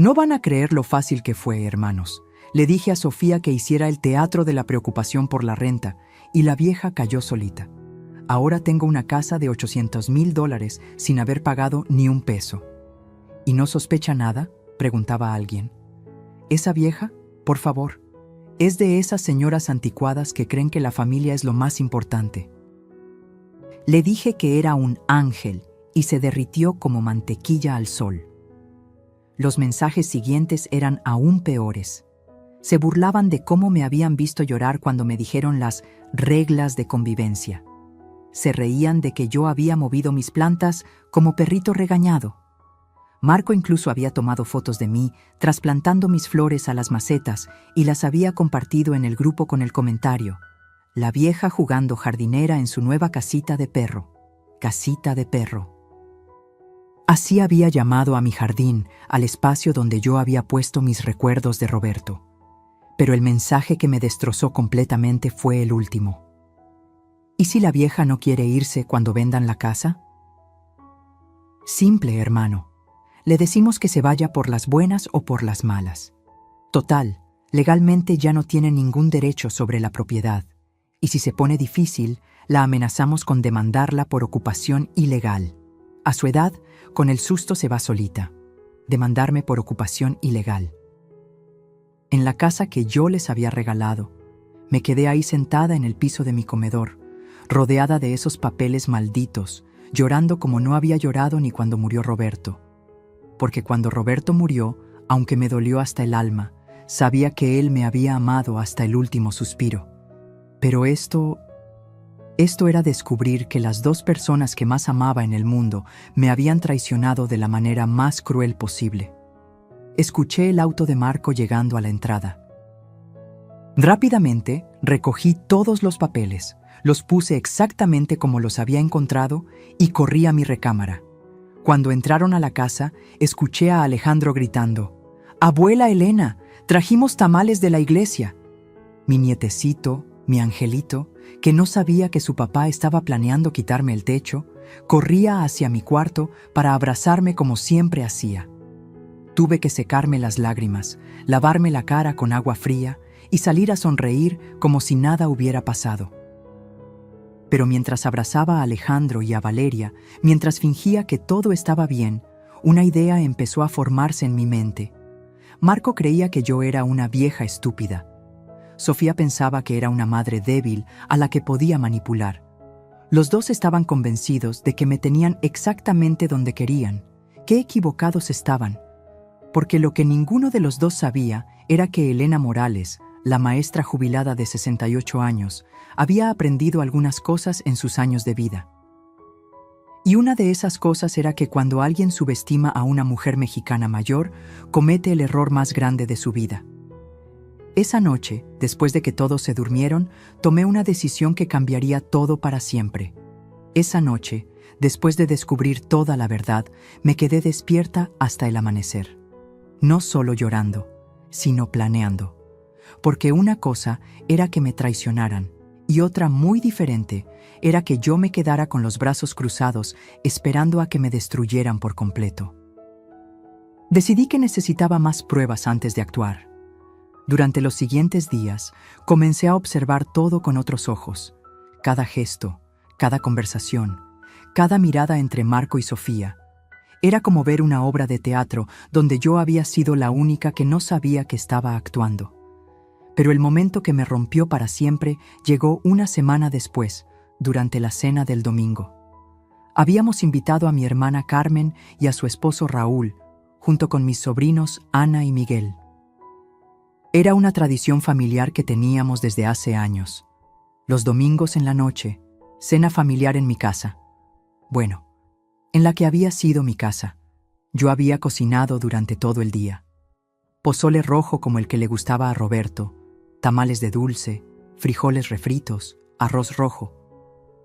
No van a creer lo fácil que fue, hermanos. Le dije a Sofía que hiciera el teatro de la preocupación por la renta, y la vieja cayó solita. Ahora tengo una casa de $800,000 sin haber pagado ni un peso. ¿Y no sospecha nada?, preguntaba alguien. ¿Esa vieja? Por favor. Es de esas señoras anticuadas que creen que la familia es lo más importante. Le dije que era un ángel y se derritió como mantequilla al sol. Los mensajes siguientes eran aún peores. Se burlaban de cómo me habían visto llorar cuando me dijeron las reglas de convivencia. Se reían de que yo había movido mis plantas como perrito regañado. Marco incluso había tomado fotos de mí, trasplantando mis flores a las macetas, y las había compartido en el grupo con el comentario: la vieja jugando jardinera en su nueva casita de perro. Casita de perro. Así había llamado a mi jardín, al espacio donde yo había puesto mis recuerdos de Roberto. Pero el mensaje que me destrozó completamente fue el último. ¿Y si la vieja no quiere irse cuando vendan la casa? Simple, hermano. Le decimos que se vaya por las buenas o por las malas. Total, legalmente ya no tiene ningún derecho sobre la propiedad. Y si se pone difícil, la amenazamos con demandarla por ocupación ilegal. A su edad, con el susto se va solita. Demandarme por ocupación ilegal. En la casa que yo les había regalado, me quedé ahí sentada en el piso de mi comedor, rodeada de esos papeles malditos, llorando como no había llorado ni cuando murió Roberto. Porque cuando Roberto murió, aunque me dolió hasta el alma, sabía que él me había amado hasta el último suspiro. Pero esto era descubrir que las dos personas que más amaba en el mundo me habían traicionado de la manera más cruel posible. Escuché el auto de Marco llegando a la entrada. Rápidamente recogí todos los papeles, los puse exactamente como los había encontrado y corrí a mi recámara. Cuando entraron a la casa, escuché a Alejandro gritando: «Abuela Elena, trajimos tamales de la iglesia». Mi nietecito, mi angelito, que no sabía que su papá estaba planeando quitarme el techo, corría hacia mi cuarto para abrazarme como siempre hacía. Tuve que secarme las lágrimas, lavarme la cara con agua fría y salir a sonreír como si nada hubiera pasado. Pero mientras abrazaba a Alejandro y a Valeria, mientras fingía que todo estaba bien, una idea empezó a formarse en mi mente. Marco creía que yo era una vieja estúpida. Sofía pensaba que era una madre débil a la que podía manipular. Los dos estaban convencidos de que me tenían exactamente donde querían. Qué equivocados estaban. Porque lo que ninguno de los dos sabía era que Elena Morales, la maestra jubilada de 68 años, había aprendido algunas cosas en sus años de vida. Y una de esas cosas era que cuando alguien subestima a una mujer mexicana mayor, comete el error más grande de su vida. Esa noche, después de que todos se durmieron, tomé una decisión que cambiaría todo para siempre. Esa noche, después de descubrir toda la verdad, me quedé despierta hasta el amanecer. No solo llorando, sino planeando. Porque una cosa era que me traicionaran, y otra muy diferente era que yo me quedara con los brazos cruzados esperando a que me destruyeran por completo. Decidí que necesitaba más pruebas antes de actuar. Durante los siguientes días, comencé a observar todo con otros ojos. Cada gesto, cada conversación, cada mirada entre Marco y Sofía. Era como ver una obra de teatro donde yo había sido la única que no sabía que estaba actuando. Pero el momento que me rompió para siempre llegó una semana después, durante la cena del domingo. Habíamos invitado a mi hermana Carmen y a su esposo Raúl, junto con mis sobrinos Ana y Miguel. Era una tradición familiar que teníamos desde hace años. Los domingos en la noche, cena familiar en mi casa. Bueno, en la que había sido mi casa. Yo había cocinado durante todo el día. Pozole rojo como el que le gustaba a Roberto, tamales de dulce, frijoles refritos, arroz rojo.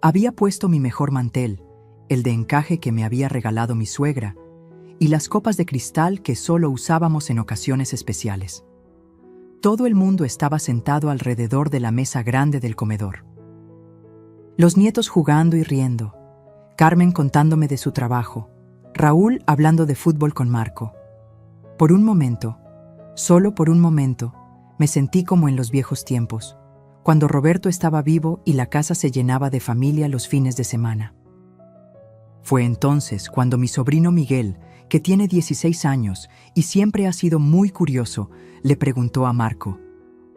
Había puesto mi mejor mantel, el de encaje que me había regalado mi suegra, y las copas de cristal que solo usábamos en ocasiones especiales. Todo el mundo estaba sentado alrededor de la mesa grande del comedor. Los nietos jugando y riendo, Carmen contándome de su trabajo, Raúl hablando de fútbol con Marco. Por un momento, solo por un momento, me sentí como en los viejos tiempos, cuando Roberto estaba vivo y la casa se llenaba de familia los fines de semana. Fue entonces cuando mi sobrino Miguel, que tiene 16 años y siempre ha sido muy curioso, le preguntó a Marco: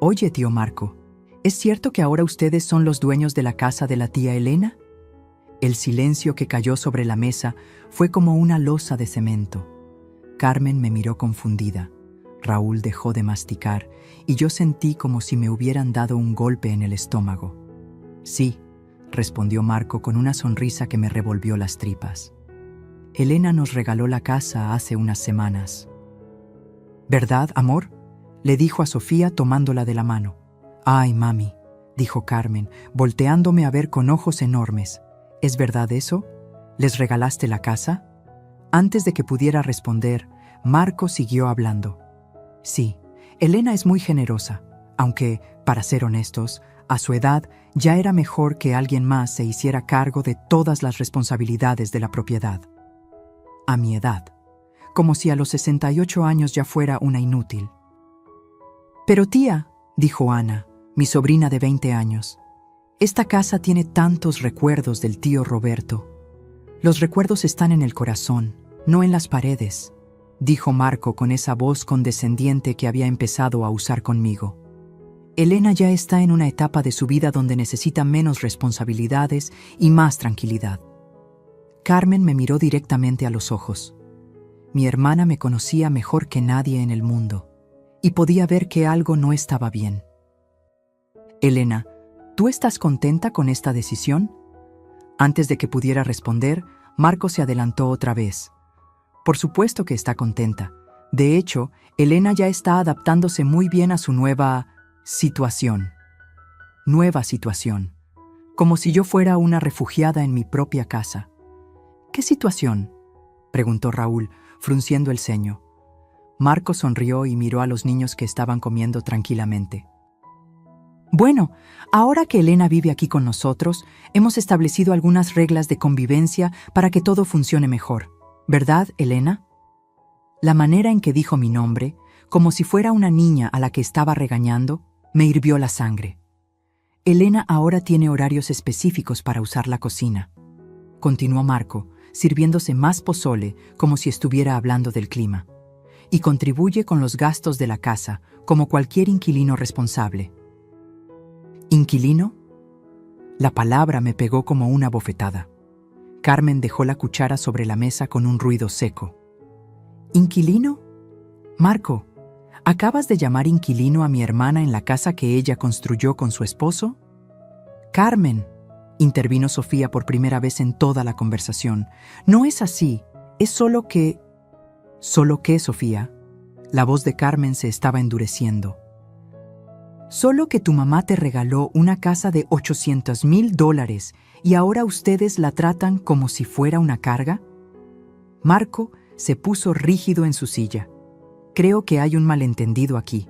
«Oye, tío Marco, ¿es cierto que ahora ustedes son los dueños de la casa de la tía Elena?». El silencio que cayó sobre la mesa fue como una losa de cemento. Carmen me miró confundida. Raúl dejó de masticar y yo sentí como si me hubieran dado un golpe en el estómago. «Sí», respondió Marco con una sonrisa que me revolvió las tripas. «Elena nos regaló la casa hace unas semanas». «¿Verdad, amor?», le dijo a Sofía tomándola de la mano. «Ay, mami», dijo Carmen, volteándome a ver con ojos enormes. «¿Es verdad eso? ¿Les regalaste la casa?». Antes de que pudiera responder, Marco siguió hablando. «Sí, Elena es muy generosa, aunque, para ser honestos, a su edad ya era mejor que alguien más se hiciera cargo de todas las responsabilidades de la propiedad. A mi edad, como si a los 68 años ya fuera una inútil». «Pero tía», dijo Ana, mi sobrina de 20 años, «esta casa tiene tantos recuerdos del tío Roberto. Los recuerdos están en el corazón, no en las paredes», dijo Marco con esa voz condescendiente que había empezado a usar conmigo. «Elena ya está en una etapa de su vida donde necesita menos responsabilidades y más tranquilidad». Carmen me miró directamente a los ojos. Mi hermana me conocía mejor que nadie en el mundo y podía ver que algo no estaba bien. «Elena, ¿tú estás contenta con esta decisión?». Antes de que pudiera responder, Marco se adelantó otra vez. «Por supuesto que está contenta. De hecho, Elena ya está adaptándose muy bien a su nueva situación. Nueva situación. Como si yo fuera una refugiada en mi propia casa». «¿Qué situación?», preguntó Raúl, frunciendo el ceño. Marco sonrió y miró a los niños que estaban comiendo tranquilamente. «Bueno, ahora que Elena vive aquí con nosotros, hemos establecido algunas reglas de convivencia para que todo funcione mejor. ¿Verdad, Elena?». La manera en que dijo mi nombre, como si fuera una niña a la que estaba regañando, me hirvió la sangre. «Elena ahora tiene horarios específicos para usar la cocina», continuó Marco, sirviéndose más pozole como si estuviera hablando del clima. «Y contribuye con los gastos de la casa, como cualquier inquilino responsable». «¿Inquilino?». La palabra me pegó como una bofetada. Carmen dejó la cuchara sobre la mesa con un ruido seco. «¿Inquilino? Marco, ¿acabas de llamar inquilino a mi hermana en la casa que ella construyó con su esposo?». «Carmen», intervino Sofía por primera vez en toda la conversación, «no es así, es solo que...». «¿Solo qué, Sofía?». La voz de Carmen se estaba endureciendo. «Solo que tu mamá te regaló una casa de $800,000 y ahora ustedes la tratan como si fuera una carga». Marco se puso rígido en su silla. «Creo que hay un malentendido aquí.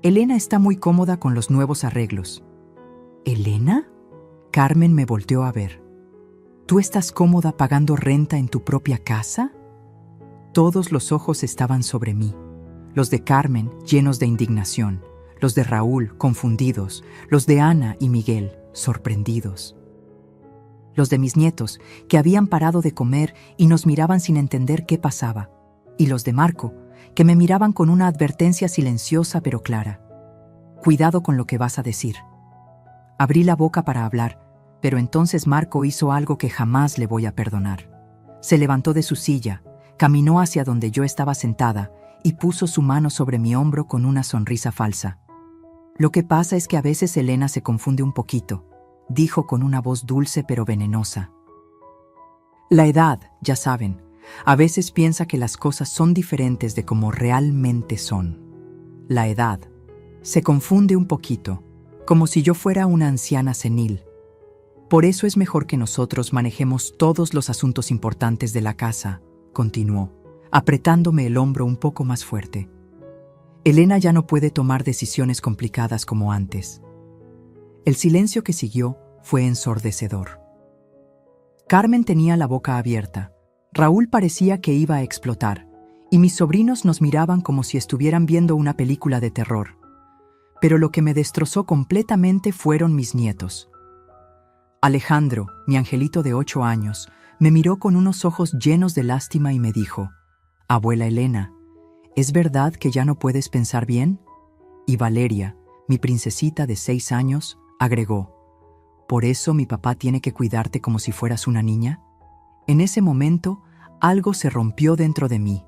Elena está muy cómoda con los nuevos arreglos». «¿Elena?». Carmen me volteó a ver. «¿Tú estás cómoda pagando renta en tu propia casa?». Todos los ojos estaban sobre mí, los de Carmen llenos de indignación, los de Raúl confundidos, los de Ana y Miguel sorprendidos. Los de mis nietos, que habían parado de comer y nos miraban sin entender qué pasaba, y los de Marco, que me miraban con una advertencia silenciosa pero clara. «Cuidado con lo que vas a decir». Abrí la boca para hablar, pero entonces Marco hizo algo que jamás le voy a perdonar. Se levantó de su silla, caminó hacia donde yo estaba sentada y puso su mano sobre mi hombro con una sonrisa falsa. «Lo que pasa es que a veces Elena se confunde un poquito», dijo con una voz dulce pero venenosa. «La edad, ya saben, a veces piensa que las cosas son diferentes de como realmente son. La edad se confunde un poquito, como si yo fuera una anciana senil. Por eso es mejor que nosotros manejemos todos los asuntos importantes de la casa», continuó, apretándome el hombro un poco más fuerte. «Elena ya no puede tomar decisiones complicadas como antes». El silencio que siguió fue ensordecedor. Carmen tenía la boca abierta. Raúl parecía que iba a explotar, y mis sobrinos nos miraban como si estuvieran viendo una película de terror. Pero lo que me destrozó completamente fueron mis nietos. Alejandro, mi angelito de 8 años, me miró con unos ojos llenos de lástima y me dijo: «Abuela Elena, ¿es verdad que ya no puedes pensar bien?». Y Valeria, mi princesita de 6 años, agregó: «¿Por eso mi papá tiene que cuidarte como si fueras una niña?». En ese momento, algo se rompió dentro de mí.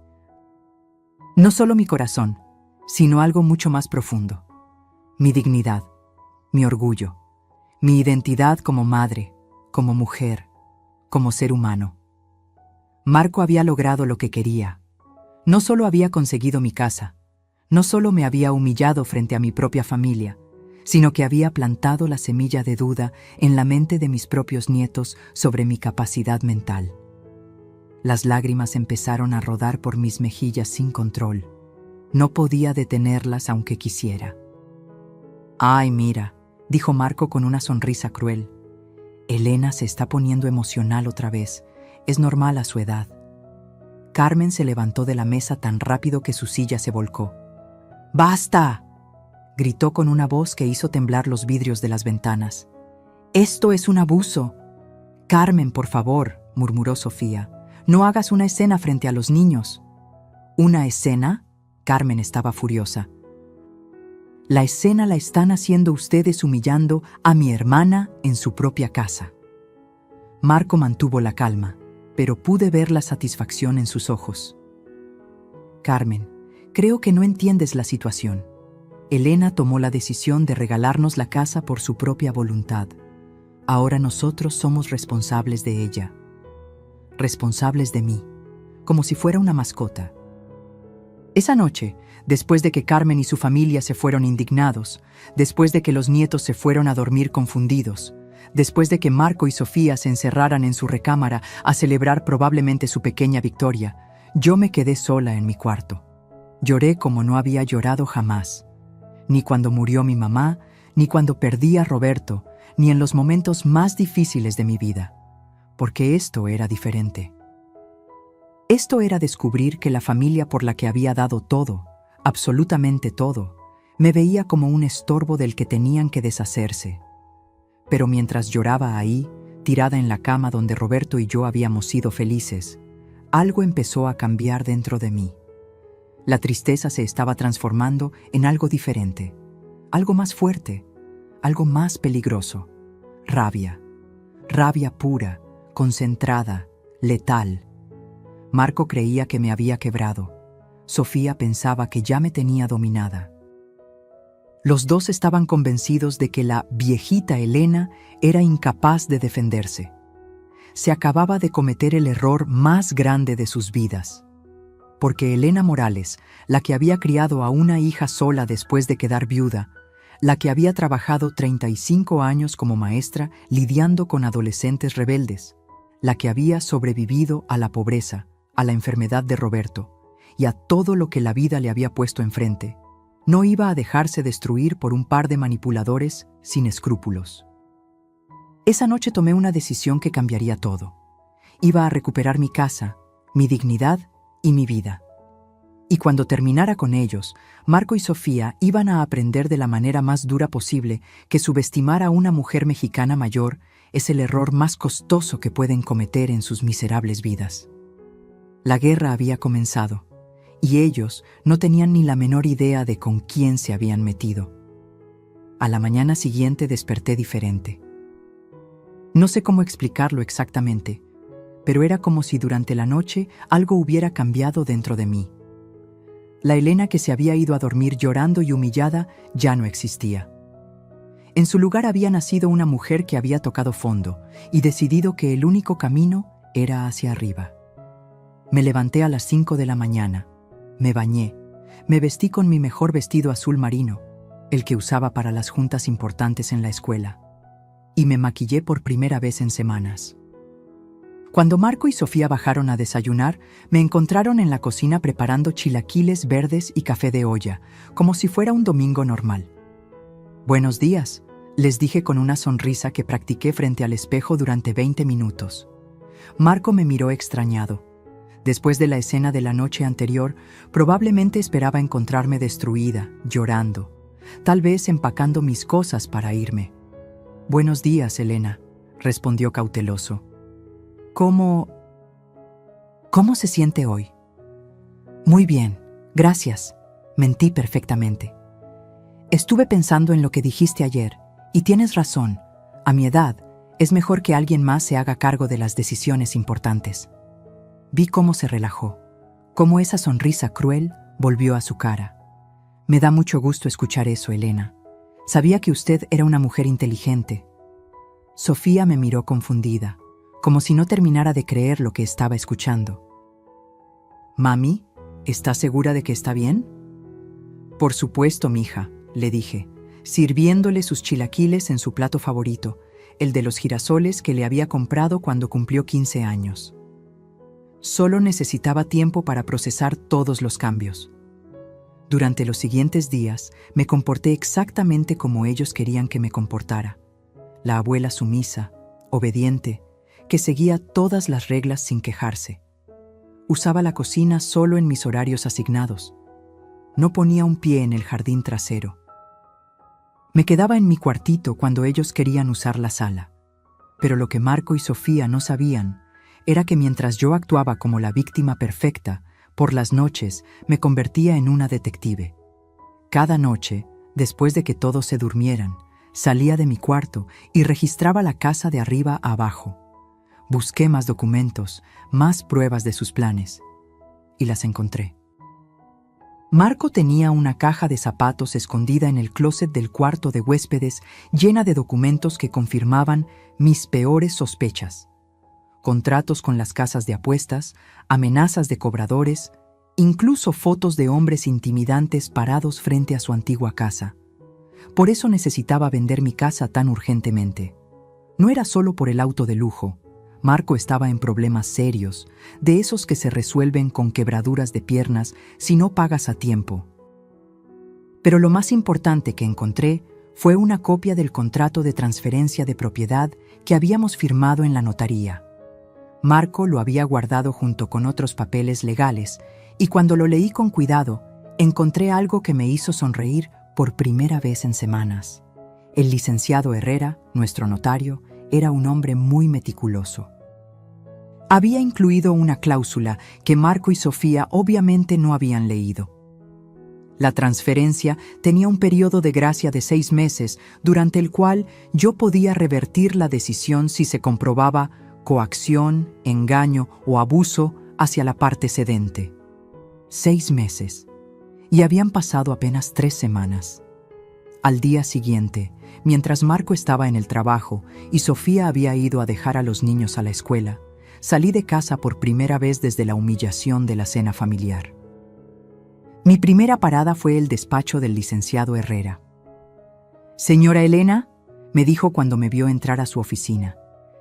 No solo mi corazón, sino algo mucho más profundo. Mi dignidad, mi orgullo, mi identidad como madre, como mujer, como ser humano. Marco había logrado lo que quería. No solo había conseguido mi casa, no solo me había humillado frente a mi propia familia, sino que había plantado la semilla de duda en la mente de mis propios nietos sobre mi capacidad mental. Las lágrimas empezaron a rodar por mis mejillas sin control. No podía detenerlas aunque quisiera. «Ay, mira», dijo Marco con una sonrisa cruel. «Elena se está poniendo emocional otra vez. Es normal a su edad». Carmen se levantó de la mesa tan rápido que su silla se volcó. «¡Basta!», gritó con una voz que hizo temblar los vidrios de las ventanas. «Esto es un abuso». «Carmen, por favor», murmuró Sofía, «no hagas una escena frente a los niños». «¿Una escena?», Carmen estaba furiosa. «La escena la están haciendo ustedes humillando a mi hermana en su propia casa». Marco mantuvo la calma, pero pude ver la satisfacción en sus ojos. «Carmen, creo que no entiendes la situación. Elena tomó la decisión de regalarnos la casa por su propia voluntad. Ahora nosotros somos responsables de ella. Responsables de mí, como si fuera una mascota». Esa noche, después de que Carmen y su familia se fueron indignados, después de que los nietos se fueron a dormir confundidos, después de que Marco y Sofía se encerraran en su recámara a celebrar probablemente su pequeña victoria, yo me quedé sola en mi cuarto. Lloré como no había llorado jamás, ni cuando murió mi mamá, ni cuando perdí a Roberto, ni en los momentos más difíciles de mi vida, porque esto era diferente. Esto era descubrir que la familia por la que había dado todo, absolutamente todo, me veía como un estorbo del que tenían que deshacerse. Pero mientras lloraba ahí, tirada en la cama donde Roberto y yo habíamos sido felices, algo empezó a cambiar dentro de mí. La tristeza se estaba transformando en algo diferente, algo más fuerte, algo más peligroso. Rabia. Rabia pura, concentrada, letal. Marco creía que me había quebrado. Sofía pensaba que ya me tenía dominada. Los dos estaban convencidos de que la viejita Elena era incapaz de defenderse. Se acababa de cometer el error más grande de sus vidas. Porque Elena Morales, la que había criado a una hija sola después de quedar viuda, la que había trabajado 35 años como maestra lidiando con adolescentes rebeldes, la que había sobrevivido a la pobreza, a la enfermedad de Roberto y a todo lo que la vida le había puesto enfrente, no iba a dejarse destruir por un par de manipuladores sin escrúpulos. Esa noche tomé una decisión que cambiaría todo. Iba a recuperar mi casa, mi dignidad y mi vida. Y cuando terminara con ellos, Marco y Sofía iban a aprender de la manera más dura posible que subestimar a una mujer mexicana mayor es el error más costoso que pueden cometer en sus miserables vidas. La guerra había comenzado, y ellos no tenían ni la menor idea de con quién se habían metido. A la mañana siguiente desperté diferente. No sé cómo explicarlo exactamente, pero era como si durante la noche algo hubiera cambiado dentro de mí. La Elena que se había ido a dormir llorando y humillada ya no existía. En su lugar había nacido una mujer que había tocado fondo y decidido que el único camino era hacia arriba. Me levanté a las 5 de la mañana, me bañé, me vestí con mi mejor vestido azul marino, el que usaba para las juntas importantes en la escuela, y me maquillé por primera vez en semanas. Cuando Marco y Sofía bajaron a desayunar, me encontraron en la cocina preparando chilaquiles verdes y café de olla, como si fuera un domingo normal. «Buenos días», les dije con una sonrisa que practiqué frente al espejo durante 20 minutos. Marco me miró extrañado. Después de la escena de la noche anterior, probablemente esperaba encontrarme destruida, llorando, tal vez empacando mis cosas para irme. «Buenos días, Elena», respondió cauteloso. «¿Cómo se siente hoy?» «Muy bien, gracias», mentí perfectamente. «Estuve pensando en lo que dijiste ayer, y tienes razón. A mi edad, es mejor que alguien más se haga cargo de las decisiones importantes». Vi cómo se relajó, cómo esa sonrisa cruel volvió a su cara. «Me da mucho gusto escuchar eso, Elena. Sabía que usted era una mujer inteligente». Sofía me miró confundida, como si no terminara de creer lo que estaba escuchando. «Mami, ¿estás segura de que está bien?» «Por supuesto, mija», le dije, sirviéndole sus chilaquiles en su plato favorito, el de los girasoles que le había comprado cuando cumplió 15 años. Solo necesitaba tiempo para procesar todos los cambios. Durante los siguientes días me comporté exactamente como ellos querían que me comportara. La abuela sumisa, obediente, que seguía todas las reglas sin quejarse. Usaba la cocina solo en mis horarios asignados. No ponía un pie en el jardín trasero. Me quedaba en mi cuartito cuando ellos querían usar la sala. Pero lo que Marco y Sofía no sabían era que mientras yo actuaba como la víctima perfecta, por las noches me convertía en una detective. Cada noche, después de que todos se durmieran, salía de mi cuarto y registraba la casa de arriba a abajo. Busqué más documentos, más pruebas de sus planes, y las encontré. Marco tenía una caja de zapatos escondida en el closet del cuarto de huéspedes llena de documentos que confirmaban mis peores sospechas. Contratos con las casas de apuestas, amenazas de cobradores, incluso fotos de hombres intimidantes parados frente a su antigua casa. Por eso necesitaba vender mi casa tan urgentemente. No era solo por el auto de lujo. Marco estaba en problemas serios, de esos que se resuelven con quebraduras de piernas si no pagas a tiempo. Pero lo más importante que encontré fue una copia del contrato de transferencia de propiedad que habíamos firmado en la notaría. Marco lo había guardado junto con otros papeles legales, y cuando lo leí con cuidado, encontré algo que me hizo sonreír por primera vez en semanas. El licenciado Herrera, nuestro notario, era un hombre muy meticuloso. Había incluido una cláusula que Marco y Sofía obviamente no habían leído. La transferencia tenía un periodo de gracia de 6 meses, durante el cual yo podía revertir la decisión si se comprobaba coacción, engaño o abuso hacia la parte cedente. 6 meses. Y habían pasado apenas 3 semanas. Al día siguiente, mientras Marco estaba en el trabajo y Sofía había ido a dejar a los niños a la escuela, salí de casa por primera vez desde la humillación de la cena familiar. Mi primera parada fue el despacho del licenciado Herrera. «Señora Elena», me dijo cuando me vio entrar a su oficina.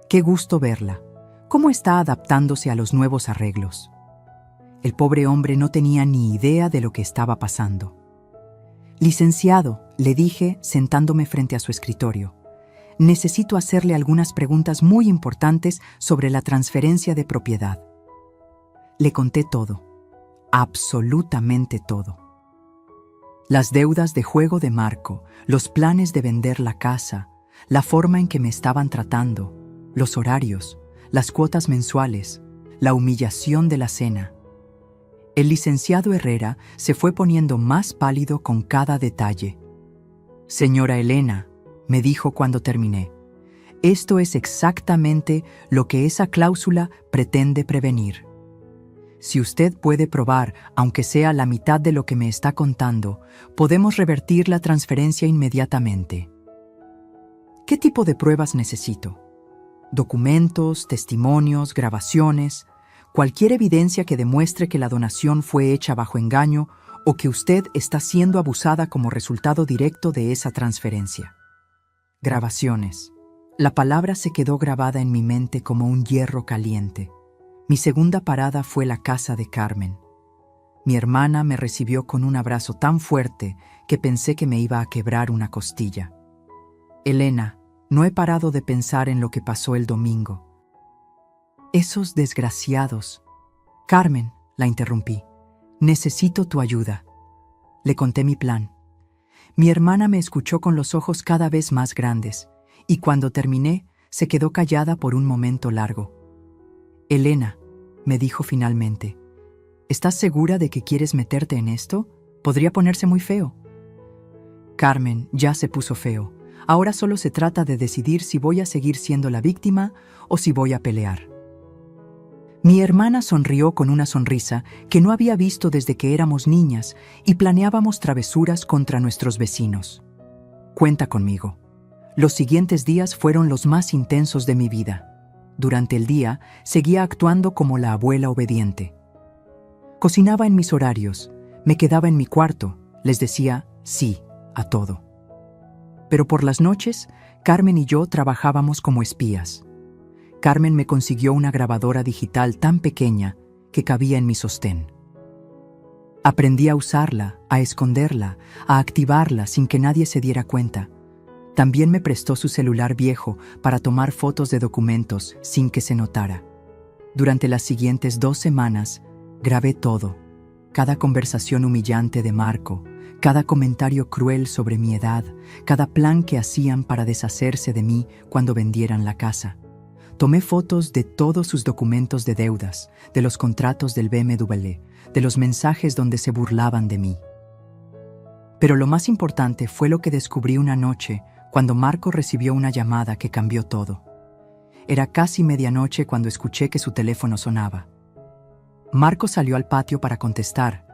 «Qué gusto verla. ¿Cómo está adaptándose a los nuevos arreglos?» El pobre hombre no tenía ni idea de lo que estaba pasando. «Licenciado», le dije sentándome frente a su escritorio, «necesito hacerle algunas preguntas muy importantes sobre la transferencia de propiedad». Le conté todo, absolutamente todo. Las deudas de juego de Marco, los planes de vender la casa, la forma en que me estaban tratando, los horarios, las cuotas mensuales, la humillación de la cena. El licenciado Herrera se fue poniendo más pálido con cada detalle. «Señora Elena», me dijo cuando terminé, «esto es exactamente lo que esa cláusula pretende prevenir. Si usted puede probar, aunque sea la mitad de lo que me está contando, podemos revertir la transferencia inmediatamente». «¿Qué tipo de pruebas necesito?» «Documentos, testimonios, grabaciones, cualquier evidencia que demuestre que la donación fue hecha bajo engaño o que usted está siendo abusada como resultado directo de esa transferencia». Grabaciones. La palabra se quedó grabada en mi mente como un hierro caliente. Mi segunda parada fue la casa de Carmen. Mi hermana me recibió con un abrazo tan fuerte que pensé que me iba a quebrar una costilla. «Elena, no he parado de pensar en lo que pasó el domingo. Esos desgraciados». Carmen, la interrumpí. Necesito tu ayuda. Le conté mi plan. Mi hermana me escuchó con los ojos cada vez más grandes, y cuando terminé, se quedó callada por un momento largo. Elena, me dijo finalmente, ¿estás segura de que quieres meterte en esto? Podría ponerse muy feo. Carmen, ya se puso feo. Ahora solo se trata de decidir si voy a seguir siendo la víctima o si voy a pelear. Mi hermana sonrió con una sonrisa que no había visto desde que éramos niñas y planeábamos travesuras contra nuestros vecinos. Cuenta conmigo. Los siguientes días fueron los más intensos de mi vida. Durante el día, seguía actuando como la abuela obediente. Cocinaba en mis horarios, me quedaba en mi cuarto, les decía sí a todo. Pero por las noches, Carmen y yo trabajábamos como espías. Carmen me consiguió una grabadora digital tan pequeña que cabía en mi sostén. Aprendí a usarla, a esconderla, a activarla sin que nadie se diera cuenta. También me prestó su celular viejo para tomar fotos de documentos sin que se notara. Durante las siguientes 2 semanas, grabé todo. Cada conversación humillante de Marco, cada comentario cruel sobre mi edad, cada plan que hacían para deshacerse de mí cuando vendieran la casa. Tomé fotos de todos sus documentos de deudas, de los contratos del BMW, de los mensajes donde se burlaban de mí. Pero lo más importante fue lo que descubrí una noche cuando Marco recibió una llamada que cambió todo. Era casi medianoche cuando escuché que su teléfono sonaba. Marco salió al patio para contestar,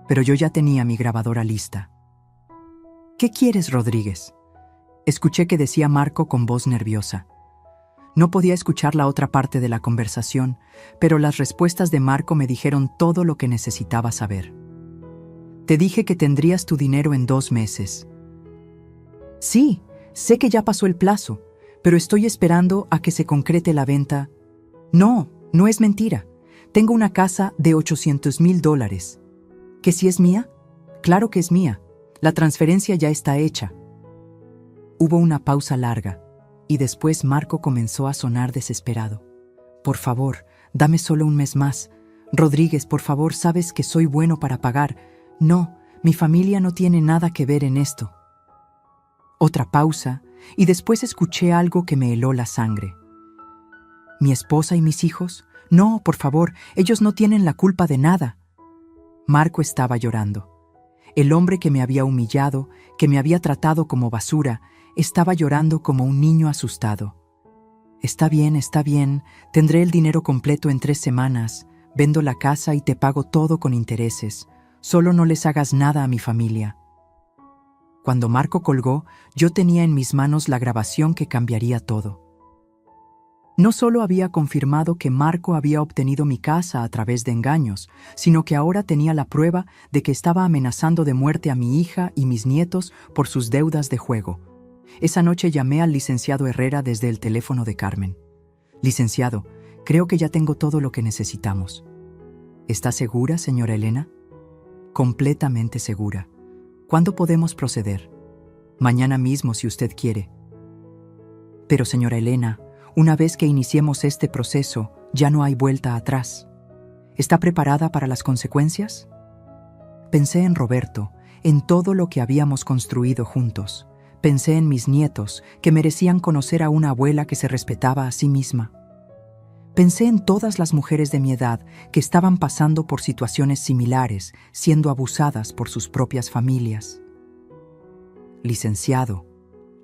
pero yo ya tenía mi grabadora lista. ¿Qué quieres, Rodríguez? Escuché que decía Marco con voz nerviosa. No podía escuchar la otra parte de la conversación, pero las respuestas de Marco me dijeron todo lo que necesitaba saber. Te dije que tendrías tu dinero en 2 meses. Sí, sé que ya pasó el plazo, pero estoy esperando a que se concrete la venta. No, no es mentira. Tengo una casa de $800,000. ¿Que si es mía? Claro que es mía. La transferencia ya está hecha. Hubo una pausa larga, y después Marco comenzó a sonar desesperado. Por favor, dame solo 1 mes más. Rodríguez, por favor, sabes que soy bueno para pagar. No, mi familia no tiene nada que ver en esto. Otra pausa, y después escuché algo que me heló la sangre. ¿Mi esposa y mis hijos? No, por favor, ellos no tienen la culpa de nada. Marco estaba llorando. El hombre que me había humillado, que me había tratado como basura, estaba llorando como un niño asustado. Está bien, tendré el dinero completo en 3 semanas, vendo la casa y te pago todo con intereses. Solo no les hagas nada a mi familia. Cuando Marco colgó, yo tenía en mis manos la grabación que cambiaría todo. No solo había confirmado que Marco había obtenido mi casa a través de engaños, sino que ahora tenía la prueba de que estaba amenazando de muerte a mi hija y mis nietos por sus deudas de juego. Esa noche llamé al licenciado Herrera desde el teléfono de Carmen. Licenciado, creo que ya tengo todo lo que necesitamos. ¿Está segura, señora Elena? Completamente segura. ¿Cuándo podemos proceder? Mañana mismo, si usted quiere. Pero, señora Elena, una vez que iniciemos este proceso, ya no hay vuelta atrás. ¿Está preparada para las consecuencias? Pensé en Roberto, en todo lo que habíamos construido juntos. Pensé en mis nietos, que merecían conocer a una abuela que se respetaba a sí misma. Pensé en todas las mujeres de mi edad que estaban pasando por situaciones similares, siendo abusadas por sus propias familias. Licenciado,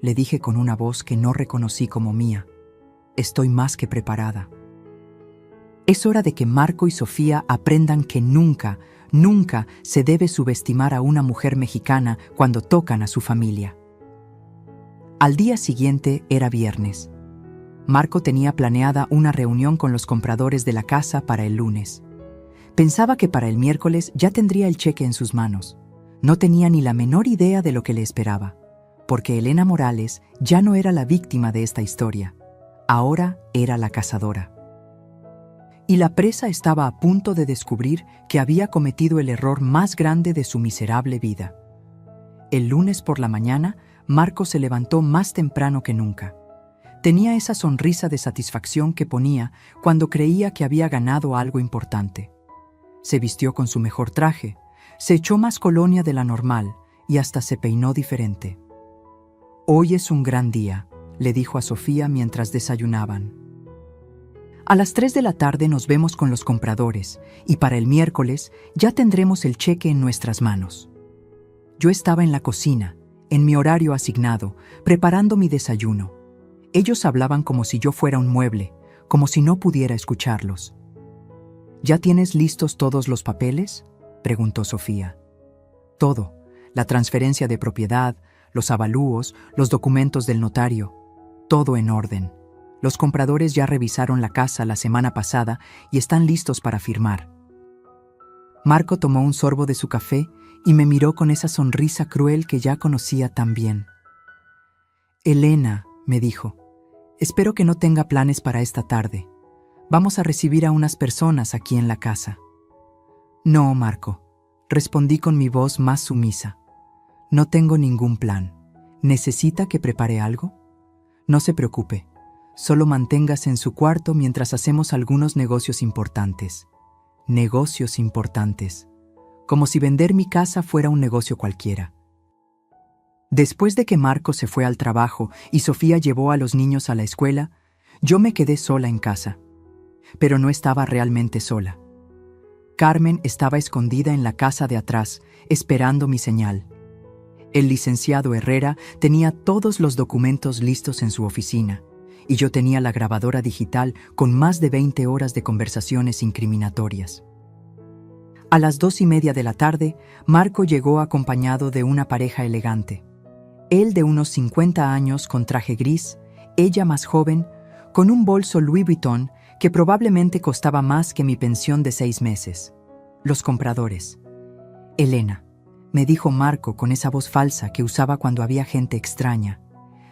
le dije con una voz que no reconocí como mía, estoy más que preparada. Es hora de que Marco y Sofía aprendan que nunca, nunca se debe subestimar a una mujer mexicana cuando tocan a su familia. Al día siguiente era viernes. Marco tenía planeada una reunión con los compradores de la casa para el lunes. Pensaba que para el miércoles ya tendría el cheque en sus manos. No tenía ni la menor idea de lo que le esperaba, porque Elena Morales ya no era la víctima de esta historia. Ahora era la cazadora. Y la presa estaba a punto de descubrir que había cometido el error más grande de su miserable vida. El lunes por la mañana, Marco se levantó más temprano que nunca. Tenía esa sonrisa de satisfacción que ponía cuando creía que había ganado algo importante. Se vistió con su mejor traje, se echó más colonia de la normal y hasta se peinó diferente. «Hoy es un gran día», le dijo a Sofía mientras desayunaban. «A las 3 de la tarde nos vemos con los compradores y para el miércoles ya tendremos el cheque en nuestras manos». Yo estaba en la cocina, en mi horario asignado, preparando mi desayuno. Ellos hablaban como si yo fuera un mueble, como si no pudiera escucharlos. «¿Ya tienes listos todos los papeles?», preguntó Sofía. «Todo, la transferencia de propiedad, los avalúos, los documentos del notario, todo en orden. Los compradores ya revisaron la casa la semana pasada y están listos para firmar». Marco tomó un sorbo de su café y me miró con esa sonrisa cruel que ya conocía tan bien. «Elena», me dijo, «espero que no tenga planes para esta tarde. Vamos a recibir a unas personas aquí en la casa». «No, Marco», respondí con mi voz más sumisa. «No tengo ningún plan. ¿Necesita que prepare algo? No se preocupe. Solo manténgase en su cuarto mientras hacemos algunos negocios importantes». Negocios importantes. Como si vender mi casa fuera un negocio cualquiera. Después de que Marco se fue al trabajo y Sofía llevó a los niños a la escuela, yo me quedé sola en casa. Pero no estaba realmente sola. Carmen estaba escondida en la casa de atrás, esperando mi señal. El licenciado Herrera tenía todos los documentos listos en su oficina, y yo tenía la grabadora digital con más de 20 horas de conversaciones incriminatorias. A las 2:30 de la tarde, Marco llegó acompañado de una pareja elegante. Él de unos 50 años con traje gris, ella más joven, con un bolso Louis Vuitton que probablemente costaba más que mi pensión de 6 meses. Los compradores. «Elena», me dijo Marco con esa voz falsa que usaba cuando había gente extraña,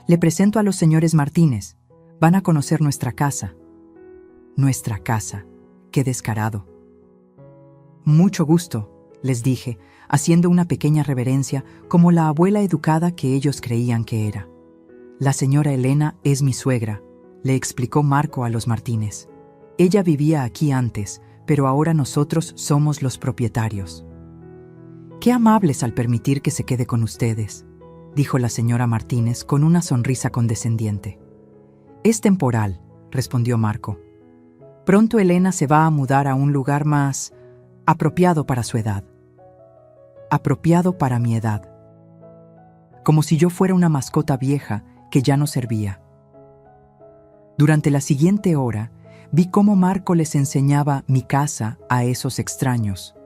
«le presento a los señores Martínez. Van a conocer nuestra casa». «Nuestra casa», qué descarado. «Mucho gusto», les dije, haciendo una pequeña reverencia como la abuela educada que ellos creían que era. «La señora Elena es mi suegra», le explicó Marco a los Martínez. «Ella vivía aquí antes, pero ahora nosotros somos los propietarios». «Qué amables al permitir que se quede con ustedes», dijo la señora Martínez con una sonrisa condescendiente. «Es temporal», respondió Marco. «Pronto Elena se va a mudar a un lugar más apropiado para su edad». Apropiado para mi edad. Como si yo fuera una mascota vieja que ya no servía. Durante la siguiente hora, vi cómo Marco les enseñaba mi casa a esos extraños.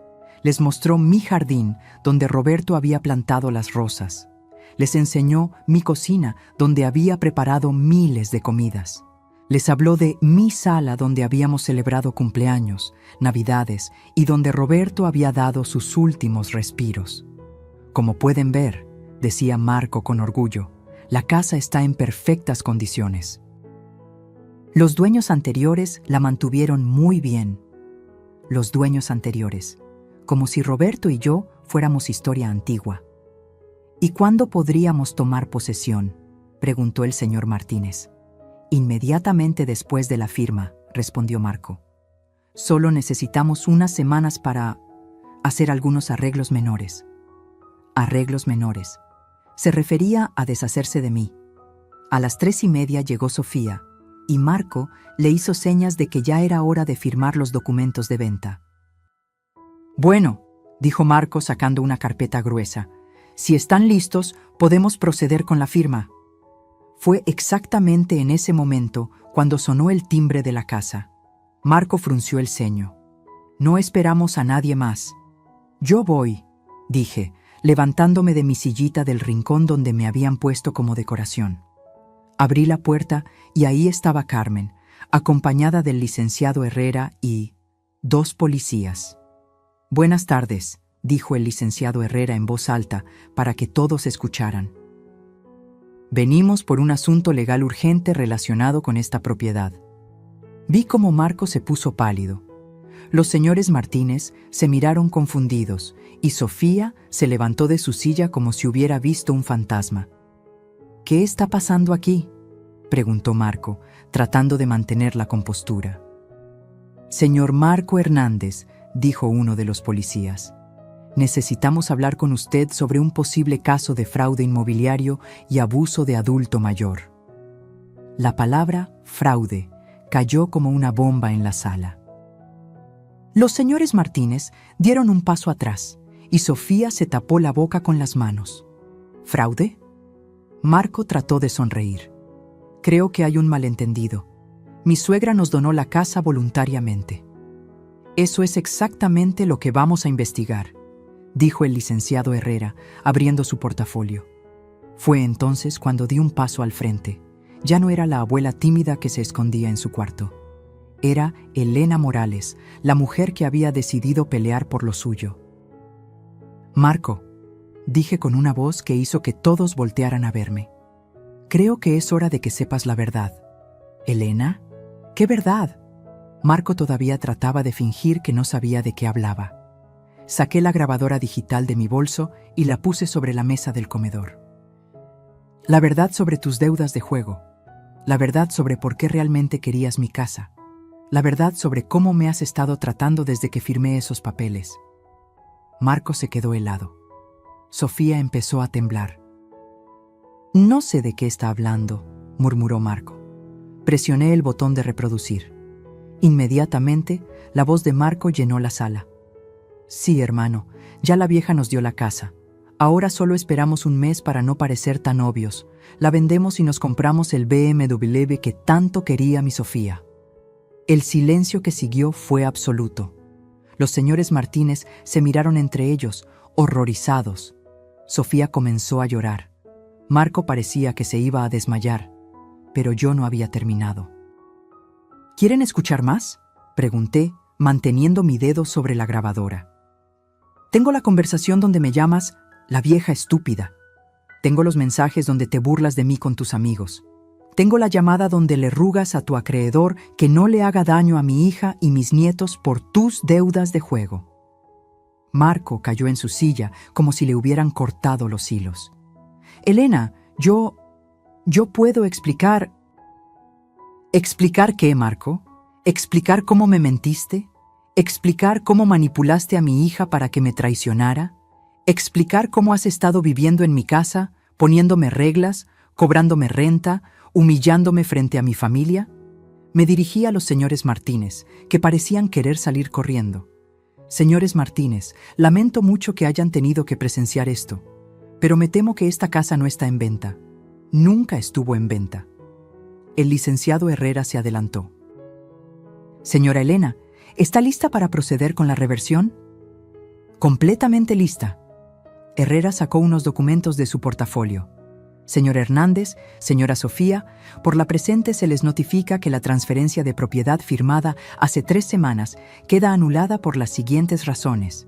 Les mostró mi jardín donde Roberto había plantado las rosas. Les enseñó mi cocina donde había preparado miles de comidas. Les habló de mi sala donde habíamos celebrado cumpleaños, navidades y donde Roberto había dado sus últimos respiros. «Como pueden ver», decía Marco con orgullo, «la casa está en perfectas condiciones». Los dueños anteriores la mantuvieron muy bien. Los dueños anteriores, como si Roberto y yo fuéramos historia antigua. «¿Y cuándo podríamos tomar posesión?», preguntó el señor Martínez. «Inmediatamente después de la firma», respondió Marco. «Solo necesitamos unas semanas para hacer algunos arreglos menores». Arreglos menores. Se refería a deshacerse de mí. A las 3:30 llegó Sofía, y Marco le hizo señas de que ya era hora de firmar los documentos de venta. «Bueno», dijo Marco sacando una carpeta gruesa, «si están listos, podemos proceder con la firma». Fue exactamente en ese momento cuando sonó el timbre de la casa. Marco frunció el ceño. «No esperamos a nadie más». «Yo voy», dije, levantándome de mi sillita del rincón donde me habían puesto como decoración. Abrí la puerta y ahí estaba Carmen, acompañada del licenciado Herrera y 2 policías. «Buenas tardes», dijo el licenciado Herrera en voz alta para que todos escucharan. «Venimos por un asunto legal urgente relacionado con esta propiedad». Vi cómo Marco se puso pálido. Los señores Martínez se miraron confundidos y Sofía se levantó de su silla como si hubiera visto un fantasma. «¿Qué está pasando aquí?», preguntó Marco, tratando de mantener la compostura. «Señor Marco Hernández», dijo uno de los policías. Necesitamos hablar con usted sobre un posible caso de fraude inmobiliario y abuso de adulto mayor. La palabra fraude cayó como una bomba en la sala. Los señores Martínez dieron un paso atrás y Sofía se tapó la boca con las manos. ¿Fraude? Marco trató de sonreír. Creo que hay un malentendido. Mi suegra nos donó la casa voluntariamente. Eso es exactamente lo que vamos a investigar, dijo el licenciado Herrera, abriendo su portafolio. Fue entonces cuando di un paso al frente. Ya no era la abuela tímida que se escondía en su cuarto. Era Elena Morales, la mujer que había decidido pelear por lo suyo. Marco, dije con una voz que hizo que todos voltearan a verme. Creo que es hora de que sepas la verdad. ¿Elena? ¿Qué verdad? Marco todavía trataba de fingir que no sabía de qué hablaba. Saqué la grabadora digital de mi bolso y la puse sobre la mesa del comedor. La verdad sobre tus deudas de juego. La verdad sobre por qué realmente querías mi casa. La verdad sobre cómo me has estado tratando desde que firmé esos papeles. Marco se quedó helado. Sofía empezó a temblar. No sé de qué está hablando, murmuró Marco. Presioné el botón de reproducir. Inmediatamente, la voz de Marco llenó la sala. Sí, hermano, ya la vieja nos dio la casa. Ahora solo esperamos un mes para no parecer tan obvios. La vendemos y nos compramos el BMW que tanto quería mi Sofía. El silencio que siguió fue absoluto. Los señores Martínez se miraron entre ellos, horrorizados. Sofía comenzó a llorar. Marco parecía que se iba a desmayar, pero yo no había terminado. ¿Quieren escuchar más?, pregunté, manteniendo mi dedo sobre la grabadora. Tengo la conversación donde me llamas la vieja estúpida. Tengo los mensajes donde te burlas de mí con tus amigos. Tengo la llamada donde le rugas a tu acreedor que no le haga daño a mi hija y mis nietos por tus deudas de juego. Marco cayó en su silla como si le hubieran cortado los hilos. Elena, yo puedo explicar... ¿Explicar qué, Marco? ¿Explicar cómo me mentiste? ¿Explicar cómo manipulaste a mi hija para que me traicionara? ¿Explicar cómo has estado viviendo en mi casa, poniéndome reglas, cobrándome renta, humillándome frente a mi familia? Me dirigí a los señores Martínez, que parecían querer salir corriendo. Señores Martínez, lamento mucho que hayan tenido que presenciar esto, pero me temo que esta casa no está en venta. Nunca estuvo en venta. El licenciado Herrera se adelantó. Señora Elena, ¿está lista para proceder con la reversión? Completamente lista. Herrera sacó unos documentos de su portafolio. Señor Hernández, señora Sofía, por la presente se les notifica que la transferencia de propiedad firmada hace 3 semanas queda anulada por las siguientes razones: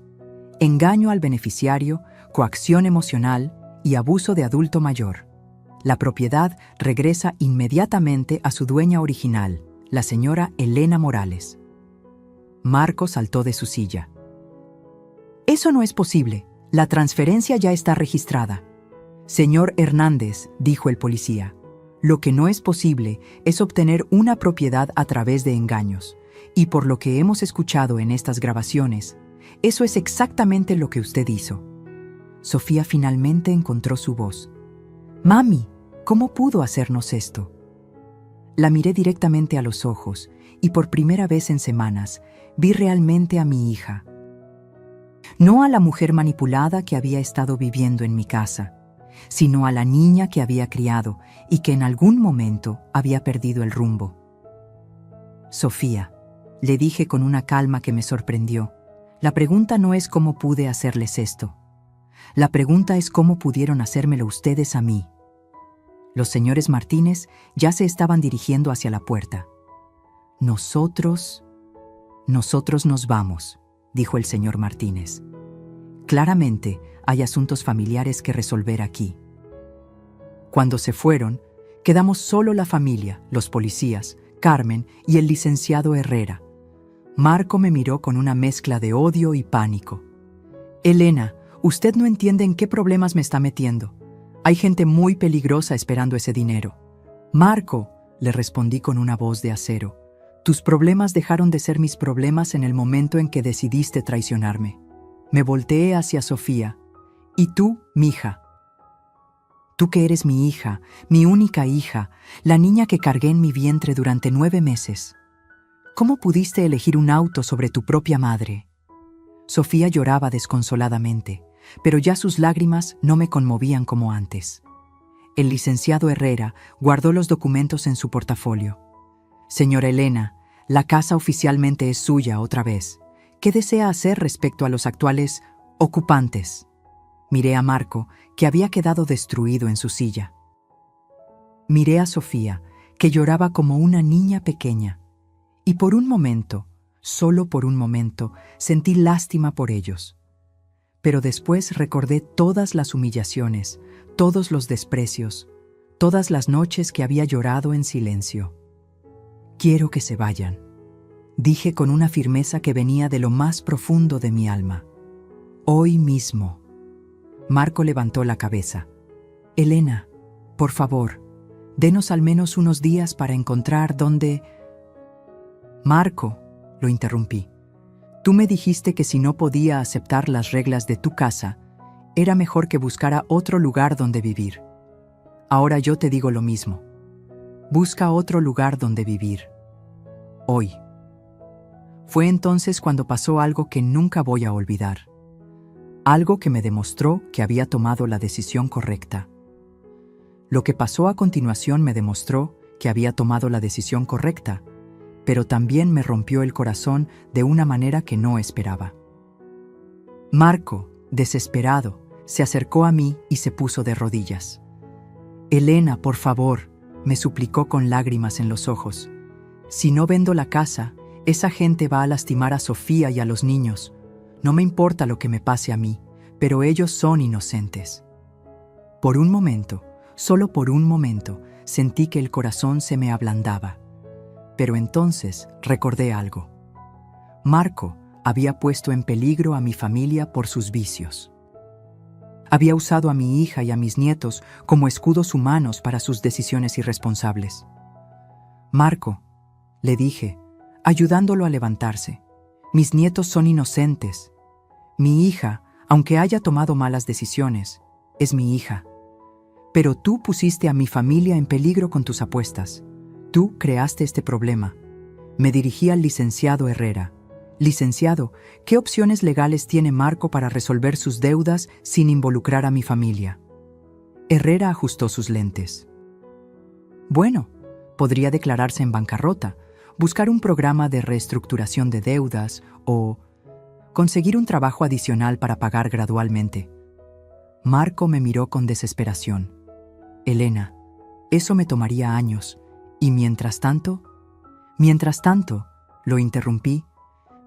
engaño al beneficiario, coacción emocional y abuso de adulto mayor. La propiedad regresa inmediatamente a su dueña original, la señora Elena Morales. Marco saltó de su silla. Eso no es posible. La transferencia ya está registrada. Señor Hernández, dijo el policía, lo que no es posible es obtener una propiedad a través de engaños. Y por lo que hemos escuchado en estas grabaciones, eso es exactamente lo que usted hizo. Sofía finalmente encontró su voz. Mami, ¿cómo pudo hacernos esto? La miré directamente a los ojos y por primera vez en semanas vi realmente a mi hija. No a la mujer manipulada que había estado viviendo en mi casa, sino a la niña que había criado y que en algún momento había perdido el rumbo. Sofía, le dije con una calma que me sorprendió, la pregunta no es cómo pude hacerles esto. La pregunta es cómo pudieron hacérmelo ustedes a mí. Los señores Martínez ya se estaban dirigiendo hacia la puerta. Nosotros nos vamos, dijo el señor Martínez. Claramente hay asuntos familiares que resolver aquí. Cuando se fueron, quedamos solo la familia, los policías, Carmen y el licenciado Herrera. Marco me miró con una mezcla de odio y pánico. Elena, usted no entiende en qué problemas me está metiendo. Hay gente muy peligrosa esperando ese dinero. Marco, le respondí con una voz de acero, Tus problemas dejaron de ser mis problemas en el momento en que decidiste traicionarme. Me volteé hacia Sofía. Y tú, mija. Tú que eres mi hija, mi única hija, la niña que cargué en mi vientre durante 9 meses. ¿Cómo pudiste elegir un auto sobre tu propia madre? Sofía lloraba desconsoladamente, pero ya sus lágrimas no me conmovían como antes. El licenciado Herrera guardó los documentos en su portafolio. Señora Elena, la casa oficialmente es suya otra vez. ¿Qué desea hacer respecto a los actuales ocupantes? Miré a Marco, que había quedado destruido en su silla. Miré a Sofía, que lloraba como una niña pequeña. Y por un momento, solo por un momento, sentí lástima por ellos. Pero después recordé todas las humillaciones, todos los desprecios, todas las noches que había llorado en silencio. Quiero que se vayan, dije con una firmeza que venía de lo más profundo de mi alma. Hoy mismo. Marco levantó la cabeza. Elena, por favor, denos al menos unos días para encontrar dónde... Marco, lo interrumpí. Tú me dijiste que si no podía aceptar las reglas de tu casa, era mejor que buscara otro lugar donde vivir. Ahora yo te digo lo mismo. Busca otro lugar donde vivir. Hoy. Fue entonces cuando pasó algo que nunca voy a olvidar. Algo que me demostró que había tomado la decisión correcta. Lo que pasó a continuación me demostró que había tomado la decisión correcta, pero también me rompió el corazón de una manera que no esperaba. Marco, desesperado, se acercó a mí y se puso de rodillas. Elena, por favor, me suplicó con lágrimas en los ojos. Si no vendo la casa, esa gente va a lastimar a Sofía y a los niños. No me importa lo que me pase a mí, pero ellos son inocentes. Por un momento, solo por un momento, sentí que el corazón se me ablandaba. Pero entonces recordé algo. Marco había puesto en peligro a mi familia por sus vicios. Había usado a mi hija y a mis nietos como escudos humanos para sus decisiones irresponsables. Marco, le dije, ayudándolo a levantarse, mis nietos son inocentes. Mi hija, aunque haya tomado malas decisiones, es mi hija. Pero tú pusiste a mi familia en peligro con tus apuestas. Tú creaste este problema. Me dirigí al licenciado Herrera. Licenciado, ¿qué opciones legales tiene Marco para resolver sus deudas sin involucrar a mi familia? Herrera ajustó sus lentes. Bueno, podría declararse en bancarrota, buscar un programa de reestructuración de deudas o conseguir un trabajo adicional para pagar gradualmente. Marco me miró con desesperación. Elena, eso me tomaría años. Y mientras tanto, lo interrumpí,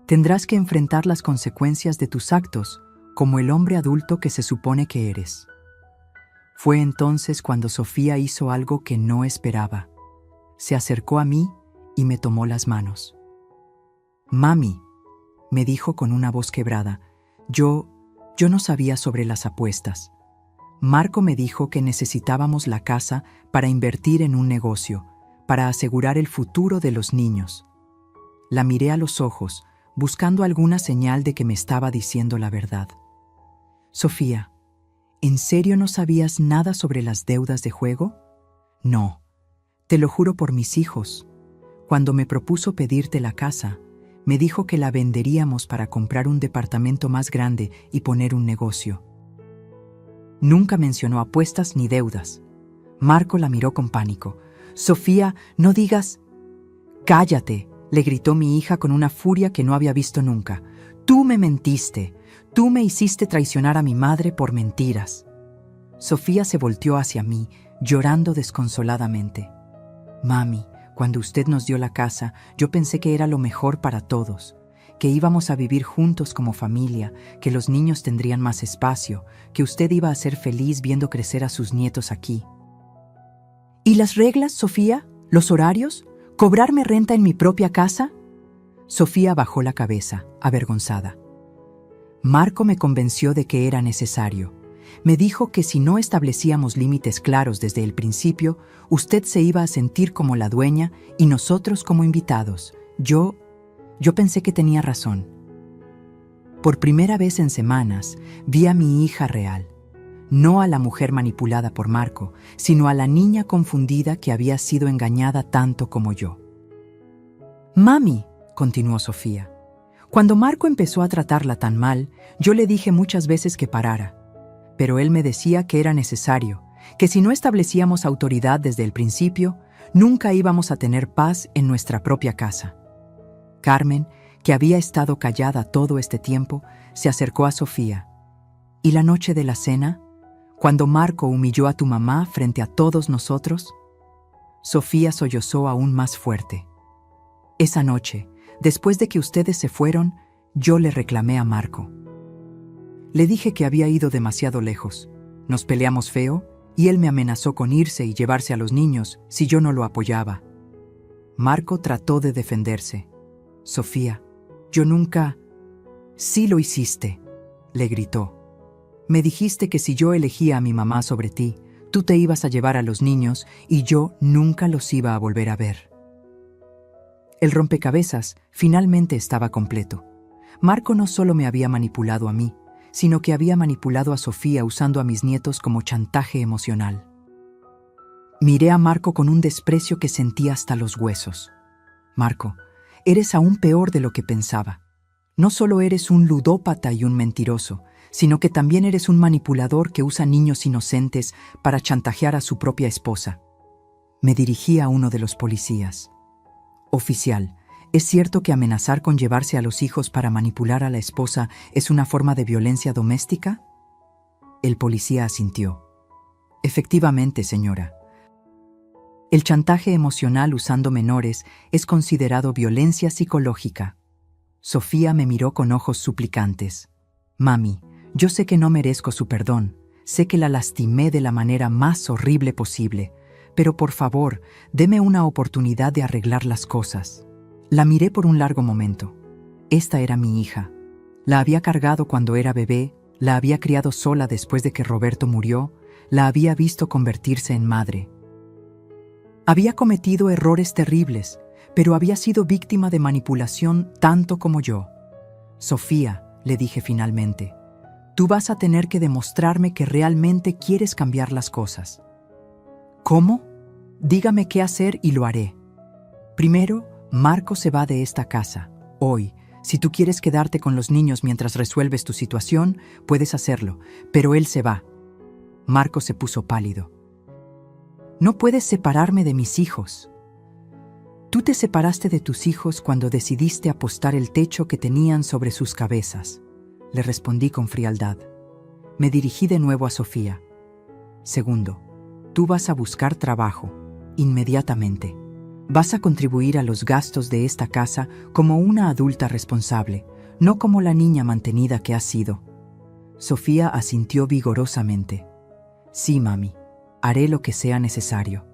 tendrás que enfrentar las consecuencias de tus actos como el hombre adulto que se supone que eres. Fue entonces cuando Sofía hizo algo que no esperaba. Se acercó a mí y me tomó las manos. Mami, me dijo con una voz quebrada, yo no sabía sobre las apuestas. Marco me dijo que necesitábamos la casa para invertir en un negocio, para asegurar el futuro de los niños. La miré a los ojos, buscando alguna señal de que me estaba diciendo la verdad. Sofía, ¿en serio no sabías nada sobre las deudas de juego? No, te lo juro por mis hijos. Cuando me propuso pedirte la casa, me dijo que la venderíamos para comprar un departamento más grande y poner un negocio. Nunca mencionó apuestas ni deudas. Marco la miró con pánico. Sofía, no digas... ¡Cállate!, le gritó mi hija con una furia que no había visto nunca. Tú me mentiste. Tú me hiciste traicionar a mi madre por mentiras. Sofía se volteó hacia mí, llorando desconsoladamente. Mami, cuando usted nos dio la casa, yo pensé que era lo mejor para todos, que íbamos a vivir juntos como familia, que los niños tendrían más espacio, que usted iba a ser feliz viendo crecer a sus nietos aquí. ¿Y las reglas, Sofía? ¿Los horarios? ¿Cobrarme renta en mi propia casa? Sofía bajó la cabeza, avergonzada. Marco me convenció de que era necesario. Me dijo que si no establecíamos límites claros desde el principio, usted se iba a sentir como la dueña y nosotros como invitados, Yo pensé que tenía razón. Por primera vez en semanas, vi a mi hija real. No a la mujer manipulada por Marco, sino a la niña confundida que había sido engañada tanto como yo. «Mami», continuó Sofía, «cuando Marco empezó a tratarla tan mal, yo le dije muchas veces que parara. Pero él me decía que era necesario, que si no establecíamos autoridad desde el principio, nunca íbamos a tener paz en nuestra propia casa». Carmen, que había estado callada todo este tiempo, se acercó a Sofía. «¿Y la noche de la cena? Cuando Marco humilló a tu mamá frente a todos nosotros». Sofía sollozó aún más fuerte. «Esa noche, después de que ustedes se fueron, yo le reclamé a Marco. Le dije que había ido demasiado lejos. Nos peleamos feo y él me amenazó con irse y llevarse a los niños si yo no lo apoyaba. Marco trató de defenderse. Sofía, yo nunca... «Sí lo hiciste», le gritó. «Me dijiste que si yo elegía a mi mamá sobre ti, tú te ibas a llevar a los niños y yo nunca los iba a volver a ver». El rompecabezas finalmente estaba completo. Marco no solo me había manipulado a mí, sino que había manipulado a Sofía usando a mis nietos como chantaje emocional. Miré a Marco con un desprecio que sentí hasta los huesos. «Marco, eres aún peor de lo que pensaba. No solo eres un ludópata y un mentiroso, sino que también eres un manipulador que usa niños inocentes para chantajear a su propia esposa». Me dirigí a uno de los policías. «Oficial, ¿es cierto que amenazar con llevarse a los hijos para manipular a la esposa es una forma de violencia doméstica?» El policía asintió. «Efectivamente, señora. El chantaje emocional usando menores es considerado violencia psicológica». Sofía me miró con ojos suplicantes. «Mami, yo sé que no merezco su perdón, sé que la lastimé de la manera más horrible posible, pero por favor, deme una oportunidad de arreglar las cosas». La miré por un largo momento. Esta era mi hija. La había cargado cuando era bebé, la había criado sola después de que Roberto murió, la había visto convertirse en madre. Había cometido errores terribles, pero había sido víctima de manipulación tanto como yo. «Sofía», le dije finalmente, «tú vas a tener que demostrarme que realmente quieres cambiar las cosas». «¿Cómo? Dígame qué hacer y lo haré. Primero, Marco se va de esta casa. Hoy, si tú quieres quedarte con los niños mientras resuelves tu situación, puedes hacerlo, pero él se va». Marco se puso pálido. «No puedes separarme de mis hijos». «Tú te separaste de tus hijos cuando decidiste apostar el techo que tenían sobre sus cabezas», le respondí con frialdad. Me dirigí de nuevo a Sofía. «Segundo, tú vas a buscar trabajo, inmediatamente. Vas a contribuir a los gastos de esta casa como una adulta responsable, no como la niña mantenida que has sido». Sofía asintió vigorosamente. «Sí, mami, haré lo que sea necesario».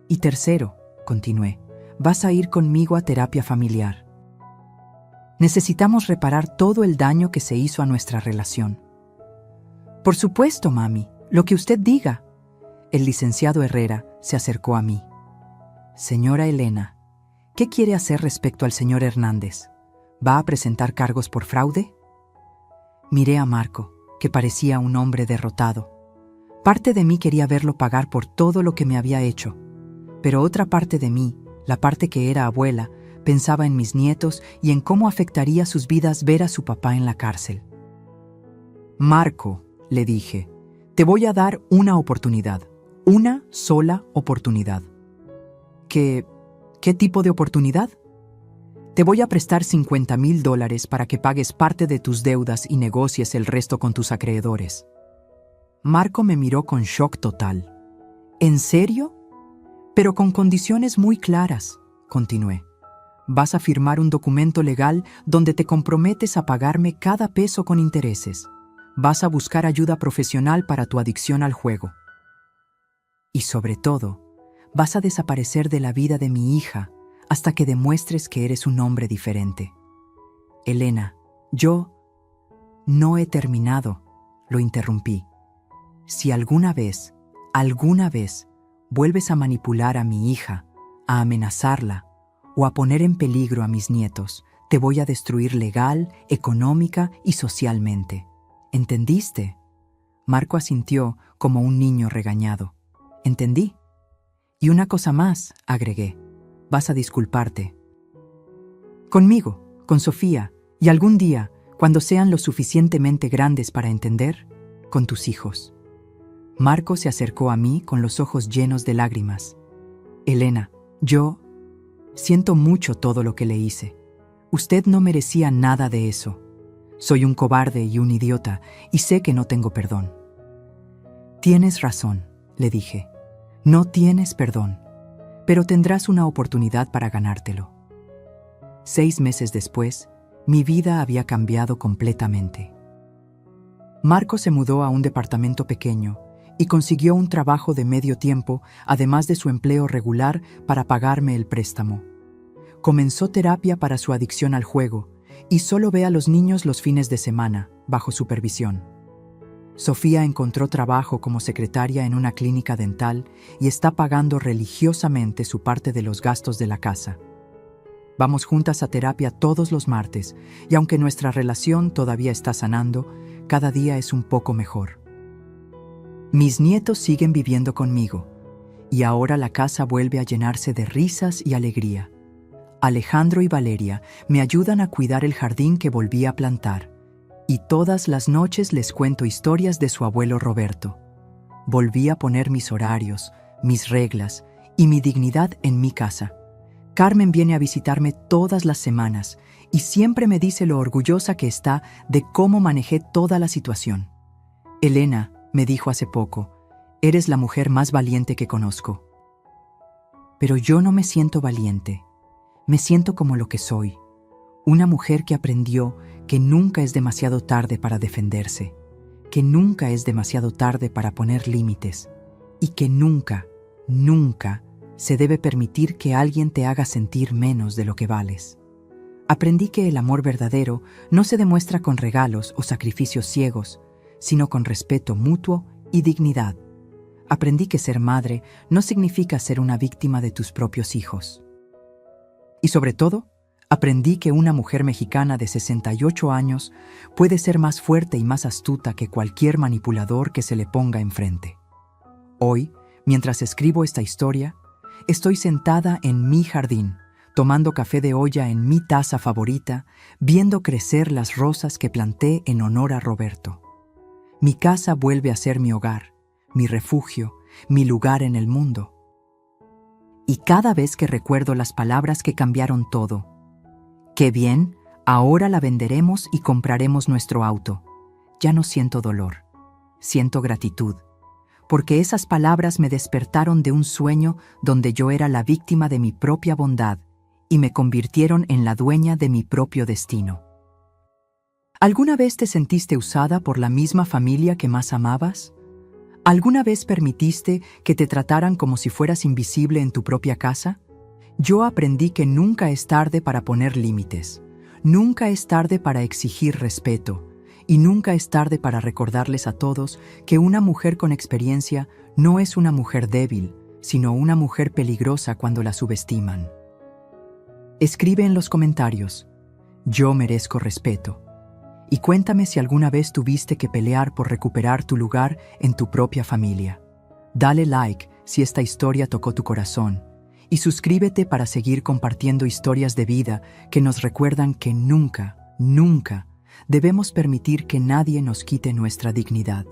«Y tercero», continué, «vas a ir conmigo a terapia familiar. Necesitamos reparar todo el daño que se hizo a nuestra relación». «Por supuesto, mami, lo que usted diga». El licenciado Herrera se acercó a mí. «Señora Elena, ¿qué quiere hacer respecto al señor Hernández? ¿Va a presentar cargos por fraude?». Miré a Marco, que parecía un hombre derrotado. Parte de mí quería verlo pagar por todo lo que me había hecho, pero otra parte de mí, la parte que era abuela, pensaba en mis nietos y en cómo afectaría sus vidas ver a su papá en la cárcel. «Marco», le dije, «te voy a dar una oportunidad, una sola oportunidad». ¿Qué tipo de oportunidad? «Te voy a prestar $50,000 para que pagues parte de tus deudas y negocies el resto con tus acreedores». Marco me miró con shock total. «¿En serio? Pero con condiciones muy claras», continué. «Vas a firmar un documento legal donde te comprometes a pagarme cada peso con intereses. Vas a buscar ayuda profesional para tu adicción al juego. Y sobre todo, vas a desaparecer de la vida de mi hija hasta que demuestres que eres un hombre diferente». «Elena, yo no he terminado», lo interrumpí. «Si alguna vez, vuelves a manipular a mi hija, a amenazarla o a poner en peligro a mis nietos. Te voy a destruir legal, económica y socialmente. ¿Entendiste? Marco asintió como un niño regañado. Entendí. Y una cosa más, agregué. Vas a disculparte. Conmigo, con Sofía, y algún día, cuando sean lo suficientemente grandes para entender, con tus hijos. Marco se acercó a mí con los ojos llenos de lágrimas. Elena, yo siento mucho todo lo que le hice. Usted no merecía nada de eso. Soy un cobarde y un idiota, y sé que no tengo perdón. Tienes razón, le dije. No tienes perdón, pero tendrás una oportunidad para ganártelo. 6 meses después, mi vida había cambiado completamente. Marco se mudó a un departamento pequeño y consiguió un trabajo de medio tiempo, además de su empleo regular para pagarme el préstamo. Comenzó terapia para su adicción al juego y solo ve a los niños los fines de semana, bajo supervisión. Sofía encontró trabajo como secretaria en una clínica dental y está pagando religiosamente su parte de los gastos de la casa. Vamos juntas a terapia todos los martes y aunque nuestra relación todavía está sanando, cada día es un poco mejor. Mis nietos siguen viviendo conmigo y ahora la casa vuelve a llenarse de risas y alegría. Alejandro y Valeria me ayudan a cuidar el jardín que volví a plantar y todas las noches les cuento historias de su abuelo Roberto. Volví a poner mis horarios, mis reglas y mi dignidad en mi casa. Carmen viene a visitarme todas las semanas y siempre me dice lo orgullosa que está de cómo manejé toda la situación. Elena, me dijo hace poco, eres la mujer más valiente que conozco. Pero yo no me siento valiente, me siento como lo que soy, una mujer que aprendió que nunca es demasiado tarde para defenderse, que nunca es demasiado tarde para poner límites y que nunca, nunca se debe permitir que alguien te haga sentir menos de lo que vales. Aprendí que el amor verdadero no se demuestra con regalos o sacrificios ciegos, sino con respeto mutuo y dignidad. Aprendí que ser madre no significa ser una víctima de tus propios hijos. Y sobre todo, aprendí que una mujer mexicana de 68 años puede ser más fuerte y más astuta que cualquier manipulador que se le ponga enfrente. Hoy, mientras escribo esta historia, estoy sentada en mi jardín, tomando café de olla en mi taza favorita, viendo crecer las rosas que planté en honor a Roberto. Mi casa vuelve a ser mi hogar, mi refugio, mi lugar en el mundo. Y cada vez que recuerdo las palabras que cambiaron todo, qué bien, ahora la venderemos y compraremos nuestro auto, ya no siento dolor, siento gratitud. Porque esas palabras me despertaron de un sueño donde yo era la víctima de mi propia bondad y me convirtieron en la dueña de mi propio destino. ¿Alguna vez te sentiste usada por la misma familia que más amabas? ¿Alguna vez permitiste que te trataran como si fueras invisible en tu propia casa? Yo aprendí que nunca es tarde para poner límites, nunca es tarde para exigir respeto, y nunca es tarde para recordarles a todos que una mujer con experiencia no es una mujer débil, sino una mujer peligrosa cuando la subestiman. Escribe en los comentarios, yo merezco respeto. Y cuéntame si alguna vez tuviste que pelear por recuperar tu lugar en tu propia familia. Dale like si esta historia tocó tu corazón y suscríbete para seguir compartiendo historias de vida que nos recuerdan que nunca, nunca debemos permitir que nadie nos quite nuestra dignidad.